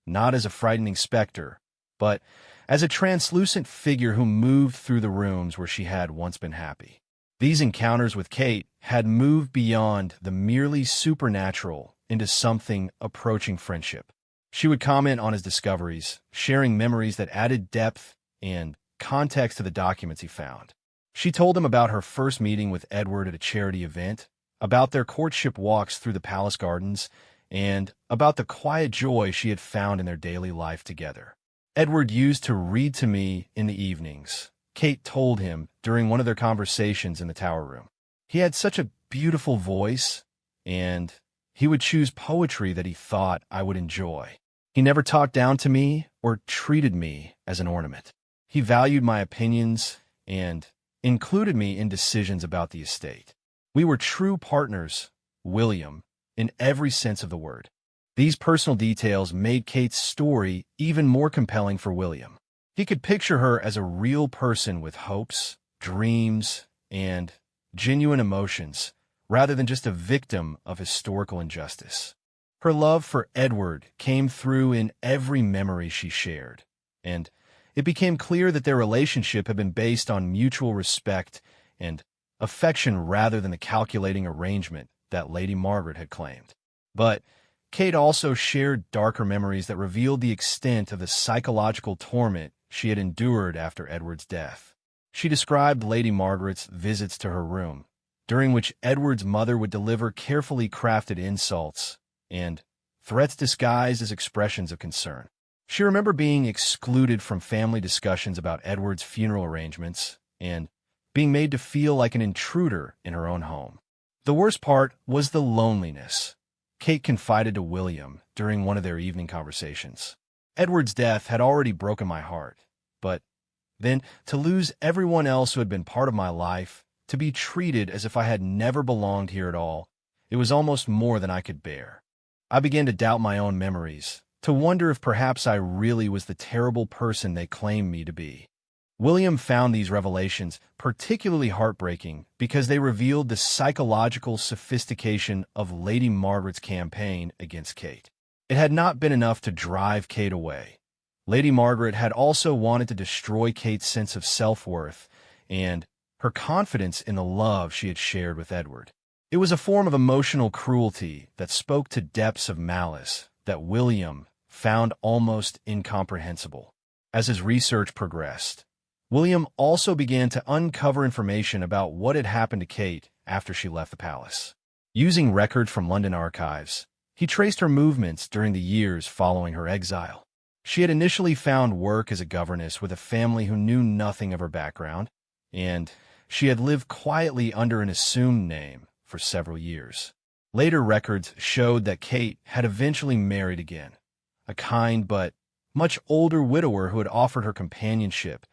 not as a frightening specter, but as a translucent figure who moved through the rooms where she had once been happy. These encounters with Kate had moved beyond the merely supernatural into something approaching friendship. She would comment on his discoveries, sharing memories that added depth and context to the documents he found. She told him about her first meeting with Edward at a charity event, about their courtship walks through the palace gardens, and about the quiet joy she had found in their daily life together. Edward used to read to me in the evenings, Kate told him during one of their conversations in the tower room. He had such a beautiful voice, and he would choose poetry that he thought I would enjoy. He never talked down to me or treated me as an ornament. He valued my opinions and included me in decisions about the estate. We were true partners, William, in every sense of the word. These personal details made Kate's story even more compelling for William. He could picture her as a real person with hopes, dreams, and genuine emotions, rather than just a victim of historical injustice. Her love for Edward came through in every memory she shared, and it became clear that their relationship had been based on mutual respect and affection rather than the calculating arrangement that Lady Margaret had claimed. But Kate also shared darker memories that revealed the extent of the psychological torment she had endured after Edward's death. She described Lady Margaret's visits to her room, during which Edward's mother would deliver carefully crafted insults and threats disguised as expressions of concern. She remembered being excluded from family discussions about Edward's funeral arrangements and being made to feel like an intruder in her own home. The worst part was the loneliness, Kate confided to William during one of their evening conversations. Edward's death had already broken my heart, but then to lose everyone else who had been part of my life, to be treated as if I had never belonged here at all, it was almost more than I could bear. I began to doubt my own memories, to wonder if perhaps I really was the terrible person they claimed me to be. William found these revelations particularly heartbreaking because they revealed the psychological sophistication of Lady Margaret's campaign against Kate. It had not been enough to drive Kate away. Lady Margaret had also wanted to destroy Kate's sense of self-worth and her confidence in the love she had shared with Edward. It was a form of emotional cruelty that spoke to depths of malice that William found almost incomprehensible. As his research progressed, William also began to uncover information about what had happened to Kate after she left the palace. Using records from London archives, he traced her movements during the years following her exile. She had initially found work as a governess with a family who knew nothing of her background, and she had lived quietly under an assumed name for several years. Later records showed that Kate had eventually married again, a kind but much older widower who had offered her companionship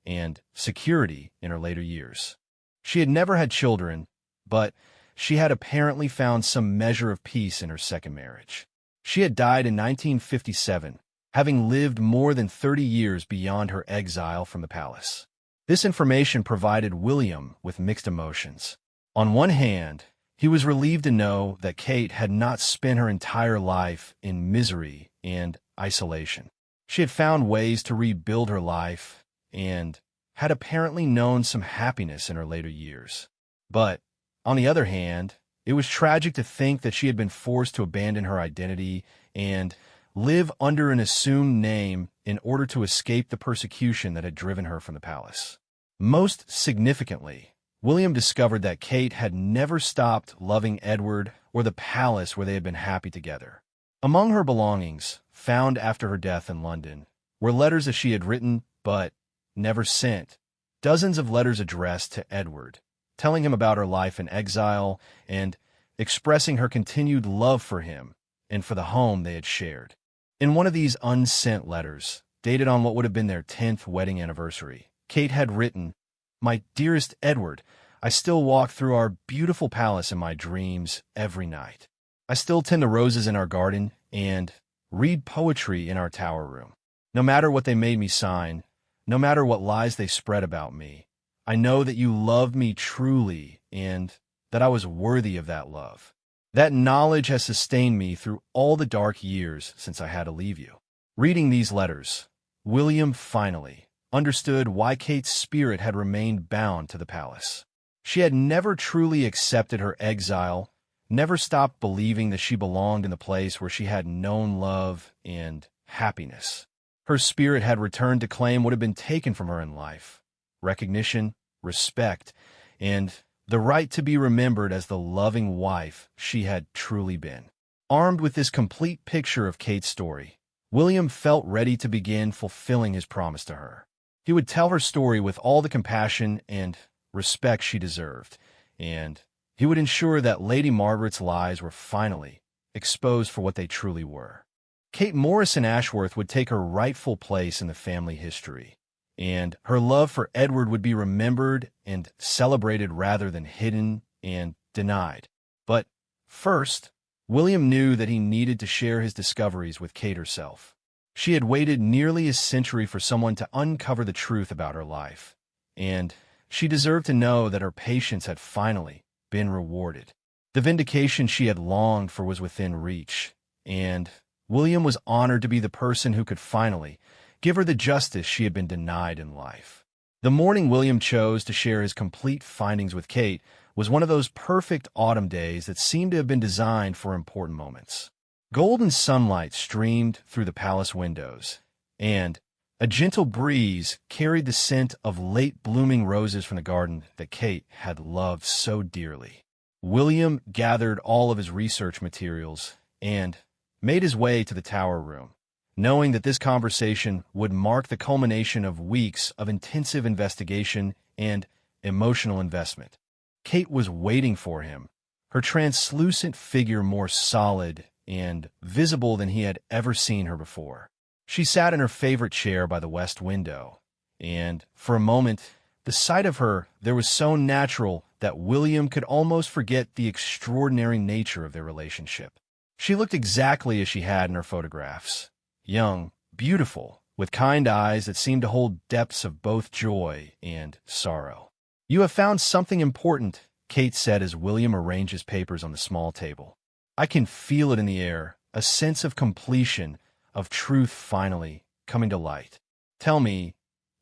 and security in her later years. She had never had children, but she had apparently found some measure of peace in her second marriage. She had died in 1957, having lived more than 30 years beyond her exile from the palace. This information provided William with mixed emotions. On one hand, he was relieved to know that Kate had not spent her entire life in misery and isolation. She had found ways to rebuild her life and had apparently known some happiness in her later years. But, on the other hand, it was tragic to think that she had been forced to abandon her identity and live under an assumed name in order to escape the persecution that had driven her from the palace. Most significantly, William discovered that Kate had never stopped loving Edward or the palace where they had been happy together. Among her belongings, found after her death in London, were letters that she had written but never sent, dozens of letters addressed to Edward, telling him about her life in exile and expressing her continued love for him and for the home they had shared. In one of these unsent letters, dated on what would have been their 10th wedding anniversary, Kate had written, "My dearest Edward, I still walk through our beautiful palace in my dreams every night. I still tend the roses in our garden and read poetry in our tower room. No matter what they made me sign, no matter what lies they spread about me, I know that you loved me truly and that I was worthy of that love. That knowledge has sustained me through all the dark years since I had to leave you." Reading these letters, William finally understood why Kate's spirit had remained bound to the palace. She had never truly accepted her exile, never stopped believing that she belonged in the place where she had known love and happiness. Her spirit had returned to claim what had been taken from her in life: recognition, respect, and the right to be remembered as the loving wife she had truly been. Armed with this complete picture of Kate's story, William felt ready to begin fulfilling his promise to her. He would tell her story with all the compassion and respect she deserved, and he would ensure that Lady Margaret's lies were finally exposed for what they truly were. Kate Morrison Ashworth would take her rightful place in the family history, and her love for Edward would be remembered and celebrated rather than hidden and denied. But first, William knew that he needed to share his discoveries with Kate herself. She had waited nearly a century for someone to uncover the truth about her life, and she deserved to know that her patience had finally been rewarded. The vindication she had longed for was within reach, and William was honored to be the person who could finally give her the justice she had been denied in life. The morning William chose to share his complete findings with Kate was one of those perfect autumn days that seemed to have been designed for important moments. Golden sunlight streamed through the palace windows, and a gentle breeze carried the scent of late-blooming roses from the garden that Kate had loved so dearly. William gathered all of his research materials and made his way to the tower room, knowing that this conversation would mark the culmination of weeks of intensive investigation and emotional investment. Kate was waiting for him, her translucent figure more solid and visible than he had ever seen her before. She sat in her favorite chair by the west window, and for a moment, the sight of her there was so natural that William could almost forget the extraordinary nature of their relationship. She looked exactly as she had in her photographs, young, beautiful, with kind eyes that seemed to hold depths of both joy and sorrow. "You have found something important," Kate said as William arranged his papers on the small table. "I can feel it in the air, a sense of completion, of truth finally coming to light. Tell me,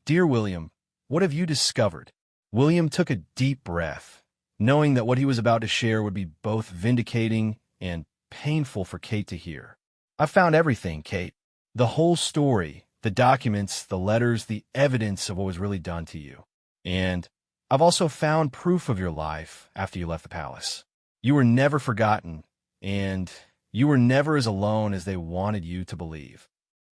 dear William, what have you discovered?" William took a deep breath, knowing that what he was about to share would be both vindicating and painful for Kate to hear. "I've found everything, Kate. The whole story, the documents, the letters, the evidence of what was really done to you. And I've also found proof of your life after you left the palace. You were never forgotten, and you were never as alone as they wanted you to believe."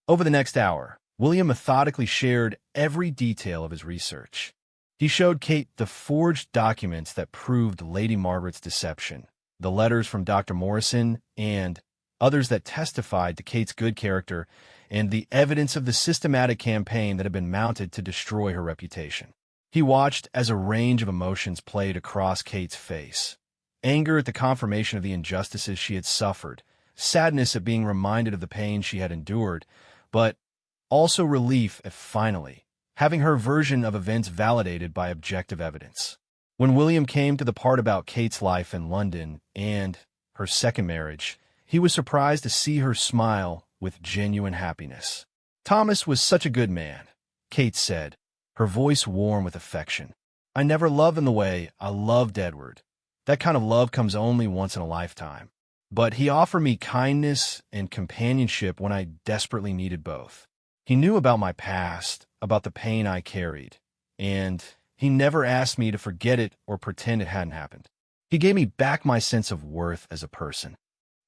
Over the next hour, William methodically shared every detail of his research. He showed Kate the forged documents that proved Lady Margaret's deception, the letters from Dr. Morrison, and others that testified to Kate's good character, and the evidence of the systematic campaign that had been mounted to destroy her reputation. He watched as a range of emotions played across Kate's face: anger at the confirmation of the injustices she had suffered, sadness at being reminded of the pain she had endured, but also relief at finally having her version of events validated by objective evidence. When William came to the part about Kate's life in London and her second marriage, he was surprised to see her smile with genuine happiness. "Thomas was such a good man," Kate said, her voice warm with affection. "I never loved in the way I loved Edward. That kind of love comes only once in a lifetime. But he offered me kindness and companionship when I desperately needed both. He knew about my past, about the pain I carried, and he never asked me to forget it or pretend it hadn't happened. He gave me back my sense of worth as a person."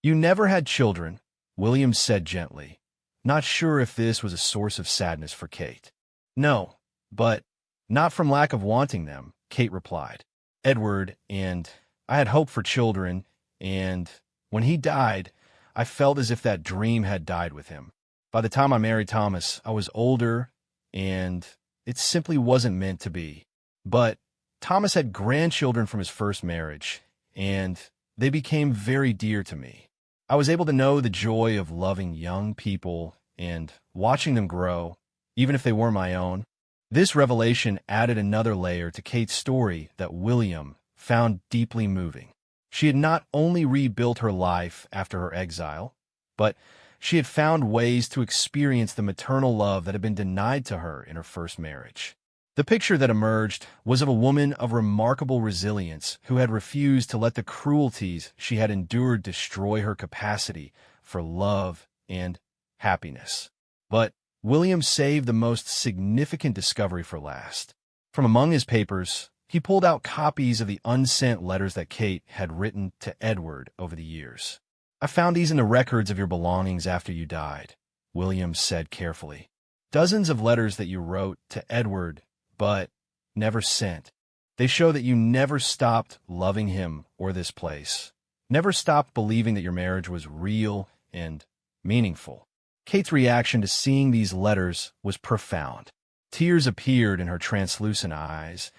"You never had children," William said gently, not sure if this was a source of sadness for Kate. "No, but not from lack of wanting them," Kate replied. "Edward and I had hoped for children, and when he died, I felt as if that dream had died with him. By the time I married Thomas, I was older, and it simply wasn't meant to be. But Thomas had grandchildren from his first marriage, and they became very dear to me. I was able to know the joy of loving young people and watching them grow, even if they weren't my own." This revelation added another layer to Kate's story that William found deeply moving. She had not only rebuilt her life after her exile, but she had found ways to experience the maternal love that had been denied to her in her first marriage. The picture that emerged was of a woman of remarkable resilience who had refused to let the cruelties she had endured destroy her capacity for love and happiness. But William saved the most significant discovery for last. From among his papers, he pulled out copies of the unsent letters that Kate had written to Edward over the years. "I found these in the records of your belongings after you died," William said carefully. "Dozens of letters that you wrote to Edward but never sent. They show that you never stopped loving him or this place, never stopped believing that your marriage was real and meaningful." Kate's reaction to seeing these letters was profound. Tears appeared in her translucent eyes,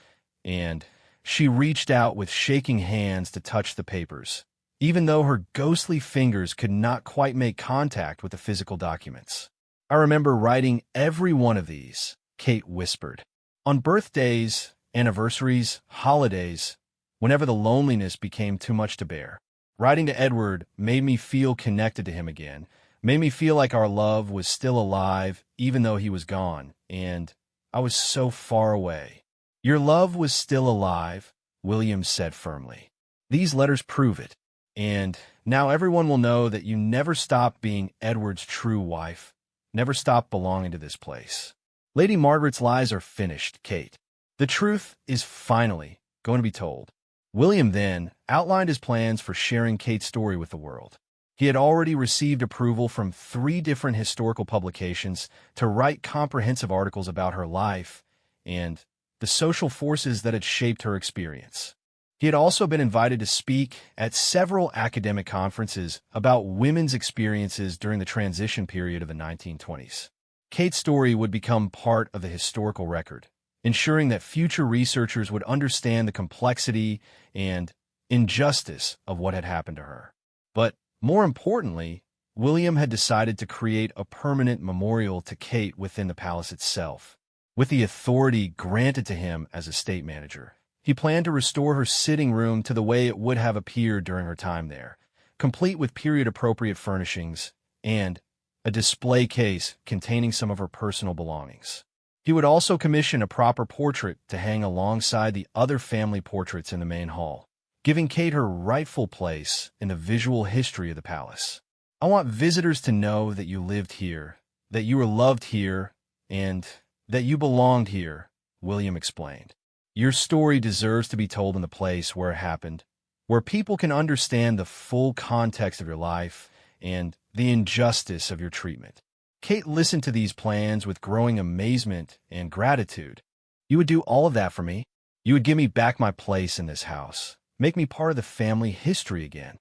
and she reached out with shaking hands to touch the papers, even though her ghostly fingers could not quite make contact with the physical documents. "I remember writing every one of these," Kate whispered. "On birthdays, anniversaries, holidays, whenever the loneliness became too much to bear. Writing to Edward made me feel connected to him again, made me feel like our love was still alive even though he was gone, and I was so far away." "Your love was still alive," William said firmly. "These letters prove it, and now everyone will know that you never stopped being Edward's true wife, never stopped belonging to this place. Lady Margaret's lies are finished, Kate. The truth is finally going to be told." William then outlined his plans for sharing Kate's story with the world. He had already received approval from 3 different historical publications to write comprehensive articles about her life and the social forces that had shaped her experience. He had also been invited to speak at several academic conferences about women's experiences during the transition period of the 1920s. Kate's story would become part of the historical record, ensuring that future researchers would understand the complexity and injustice of what had happened to her. But more importantly, William had decided to create a permanent memorial to Kate within the palace itself. With the authority granted to him as a state manager, he planned to restore her sitting room to the way it would have appeared during her time there, complete with period-appropriate furnishings and a display case containing some of her personal belongings. He would also commission a proper portrait to hang alongside the other family portraits in the main hall, giving Kate her rightful place in the visual history of the palace. "I want visitors to know that you lived here, that you were loved here, and that you belonged here," William explained. "Your story deserves to be told in the place where it happened, where people can understand the full context of your life and the injustice of your treatment." Kate listened to these plans with growing amazement and gratitude. "You would do all of that for me? You would give me back my place in this house, make me part of the family history again?"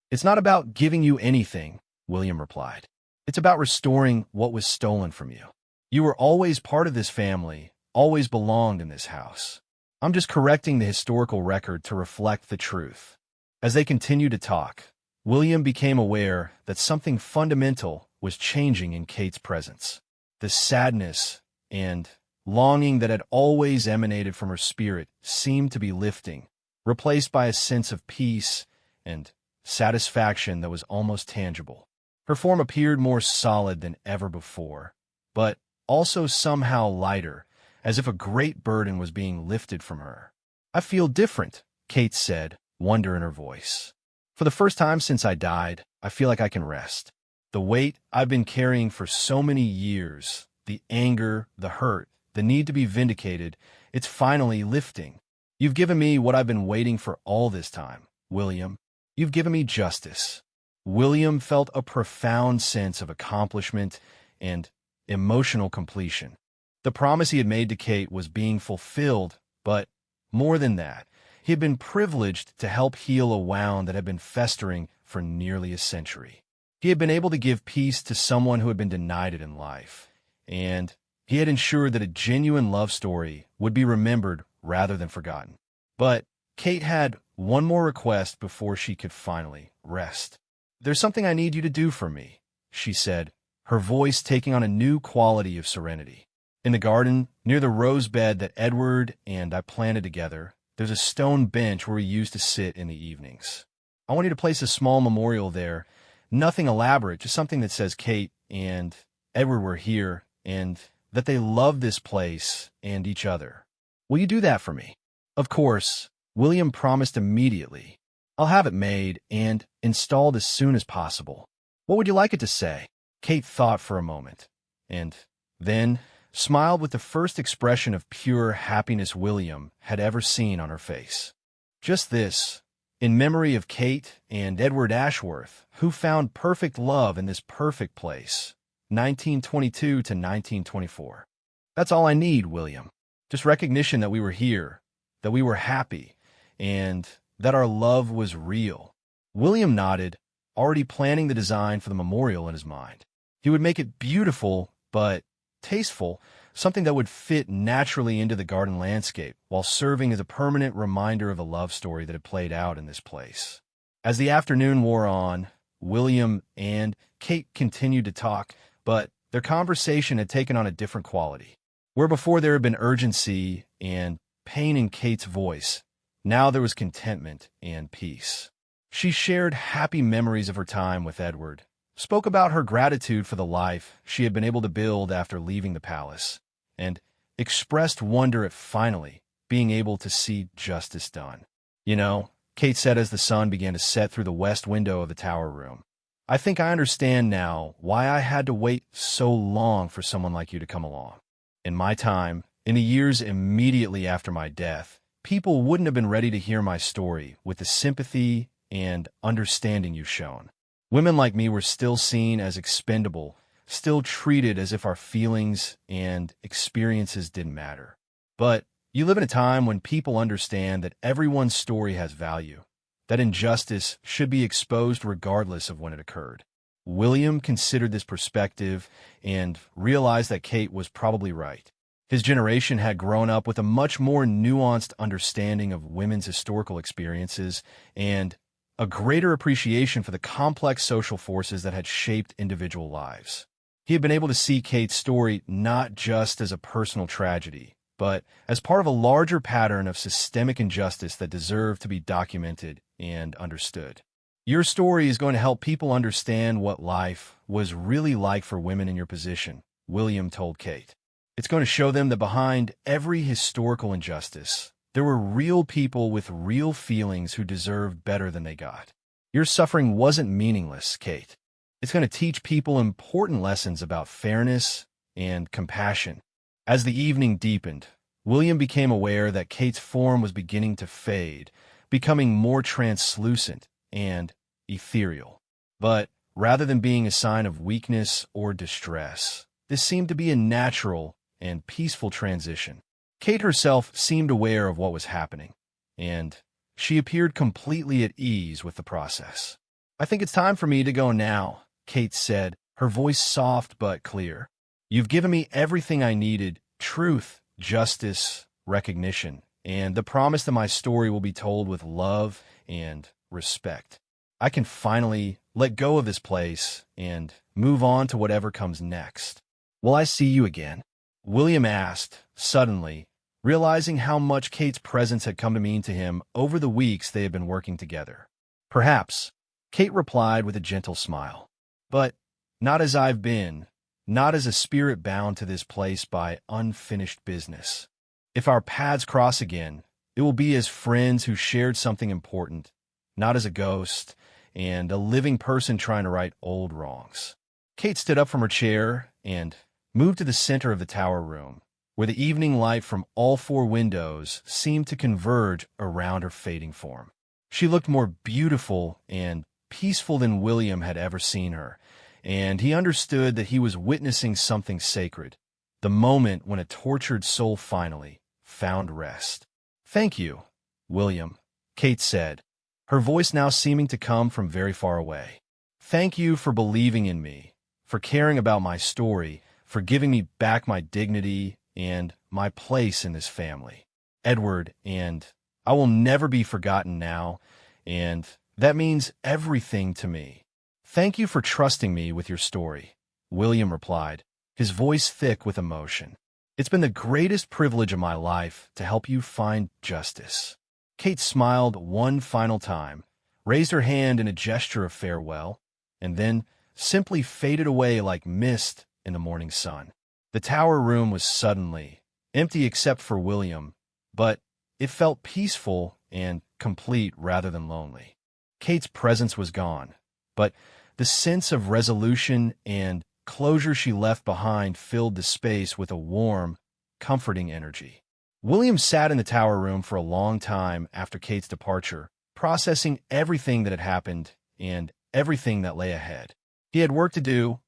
"It's not about giving you anything," William replied. "It's about restoring what was stolen from you. You were always part of this family, always belonged in this house. I'm just correcting the historical record to reflect the truth." As they continued to talk, William became aware that something fundamental was changing in Kate's presence. The sadness and longing that had always emanated from her spirit seemed to be lifting, replaced by a sense of peace and satisfaction that was almost tangible. Her form appeared more solid than ever before, but also somehow lighter, as if a great burden was being lifted from her. "I feel different," Kate said, wonder in her voice. "For the first time since I died, I feel like I can rest. The weight I've been carrying for so many years, the anger, the hurt, the need to be vindicated, it's finally lifting. You've given me what I've been waiting for all this time, William. You've given me justice." William felt a profound sense of accomplishment and emotional completion. The promise he had made to Kate was being fulfilled, but more than that, he had been privileged to help heal a wound that had been festering for nearly a century. He had been able to give peace to someone who had been denied it in life, and he had ensured that a genuine love story would be remembered rather than forgotten. But Kate had one more request before she could finally rest. "There's something I need you to do for me," she said, her voice taking on a new quality of serenity. "In the garden, near the rose bed that Edward and I planted together, there's a stone bench where we used to sit in the evenings. I want you to place a small memorial there, nothing elaborate, just something that says Kate and Edward were here, and that they love this place and each other. Will you do that for me?" Of course, William promised immediately. "I'll have it made and installed as soon as possible. What would you like it to say?" Kate thought for a moment, and then smiled with the first expression of pure happiness William had ever seen on her face. "Just this, in memory of Kate and Edward Ashworth, who found perfect love in this perfect place, 1922 to 1924. That's all I need, William. Just recognition that we were here, that we were happy, and that our love was real." William nodded, already planning the design for the memorial in his mind. He would make it beautiful, but tasteful, something that would fit naturally into the garden landscape, while serving as a permanent reminder of the love story that had played out in this place. As the afternoon wore on, William and Kate continued to talk, but their conversation had taken on a different quality. Where before there had been urgency and pain in Kate's voice, now there was contentment and peace. She shared happy memories of her time with Edward, spoke about her gratitude for the life she had been able to build after leaving the palace, and expressed wonder at finally being able to see justice done. "You know," Kate said as the sun began to set through the west window of the tower room, "I think I understand now why I had to wait so long for someone like you to come along. In my time, in the years immediately after my death, people wouldn't have been ready to hear my story with the sympathy and understanding you've shown. Women like me were still seen as expendable, still treated as if our feelings and experiences didn't matter. But you live in a time when people understand that everyone's story has value, that injustice should be exposed regardless of when it occurred." William considered this perspective and realized that Kate was probably right. His generation had grown up with a much more nuanced understanding of women's historical experiences and a greater appreciation for the complex social forces that had shaped individual lives. He had been able to see Kate's story not just as a personal tragedy, but as part of a larger pattern of systemic injustice that deserved to be documented and understood. "Your story is going to help people understand what life was really like for women in your position," William told Kate. "It's going to show them that behind every historical injustice, there were real people with real feelings who deserved better than they got. Your suffering wasn't meaningless, Kate. It's going to teach people important lessons about fairness and compassion." As the evening deepened, William became aware that Kate's form was beginning to fade, becoming more translucent and ethereal. But rather than being a sign of weakness or distress, this seemed to be a natural and peaceful transition. Kate herself seemed aware of what was happening, and she appeared completely at ease with the process. "I think it's time for me to go now," Kate said, her voice soft but clear. "You've given me everything I needed: truth, justice, recognition, and the promise that my story will be told with love and respect. I can finally let go of this place and move on to whatever comes next. Will I see you again?" William asked, suddenly, realizing how much Kate's presence had come to mean to him over the weeks they had been working together. Perhaps, Kate replied with a gentle smile. But not as I've been, not as a spirit bound to this place by unfinished business. If our paths cross again, it will be as friends who shared something important, not as a ghost and a living person trying to right old wrongs. Kate stood up from her chair and moved to the center of the tower room, where the evening light from all four windows seemed to converge around her fading form. She looked more beautiful and peaceful than William had ever seen her, and he understood that he was witnessing something sacred, the moment when a tortured soul finally found rest. "Thank you, William," Kate said, her voice now seeming to come from very far away. "Thank you for believing in me, for caring about my story, for giving me back my dignity and my place in this family. Edward, and I will never be forgotten now, and that means everything to me." "Thank you for trusting me with your story," William replied, his voice thick with emotion. "It's been the greatest privilege of my life to help you find justice." Kate smiled one final time, raised her hand in a gesture of farewell, and then simply faded away like mist in the morning sun. The tower room was suddenly empty except for William, but it felt peaceful and complete rather than lonely. Kate's presence was gone, but the sense of resolution and closure she left behind filled the space with a warm, comforting energy. William sat in the tower room for a long time after Kate's departure, processing everything that had happened and everything that lay ahead. He had work to do,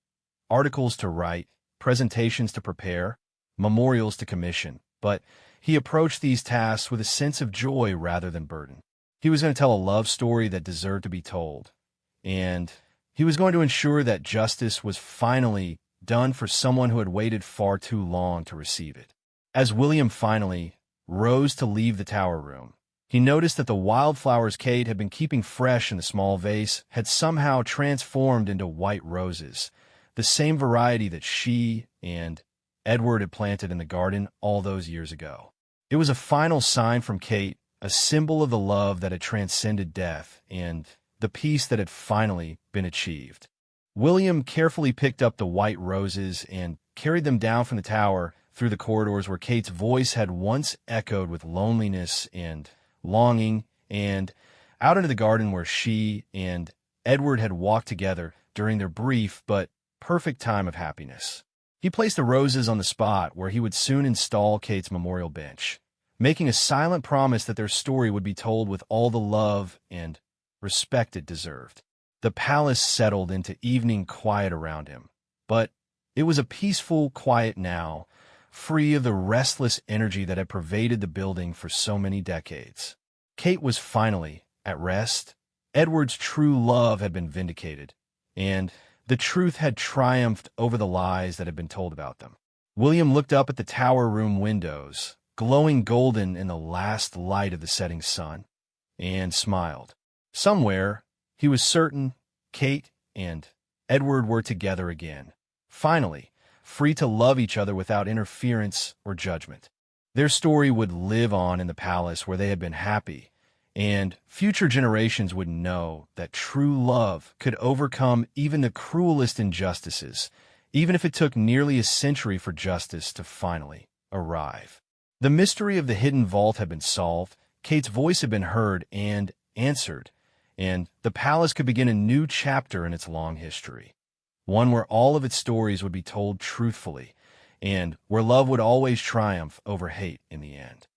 articles to write, presentations to prepare, memorials to commission, but he approached these tasks with a sense of joy rather than burden. He was going to tell a love story that deserved to be told, and he was going to ensure that justice was finally done for someone who had waited far too long to receive it. As William finally rose to leave the tower room, he noticed that the wildflowers Kate had been keeping fresh in the small vase had somehow transformed into white roses, the same variety that she and Edward had planted in the garden all those years ago. It was a final sign from Kate, a symbol of the love that had transcended death and the peace that had finally been achieved. William carefully picked up the white roses and carried them down from the tower through the corridors where Kate's voice had once echoed with loneliness and longing, and out into the garden where she and Edward had walked together during their brief but perfect time of happiness. He placed the roses on the spot where he would soon install Kate's memorial bench, making a silent promise that their story would be told with all the love and respect it deserved. The palace settled into evening quiet around him, but it was a peaceful quiet now, free of the restless energy that had pervaded the building for so many decades. Kate was finally at rest. Edward's true love had been vindicated, and the truth had triumphed over the lies that had been told about them. William looked up at the tower room windows, glowing golden in the last light of the setting sun, and smiled. Somewhere, he was certain, Kate and Edward were together again, finally, free to love each other without interference or judgment. Their story would live on in the palace where they had been happy, and future generations would know that true love could overcome even the cruelest injustices, even if it took nearly a century for justice to finally arrive. The mystery of the hidden vault had been solved, Kate's voice had been heard and answered, and the palace could begin a new chapter in its long history, one where all of its stories would be told truthfully, and where love would always triumph over hate in the end.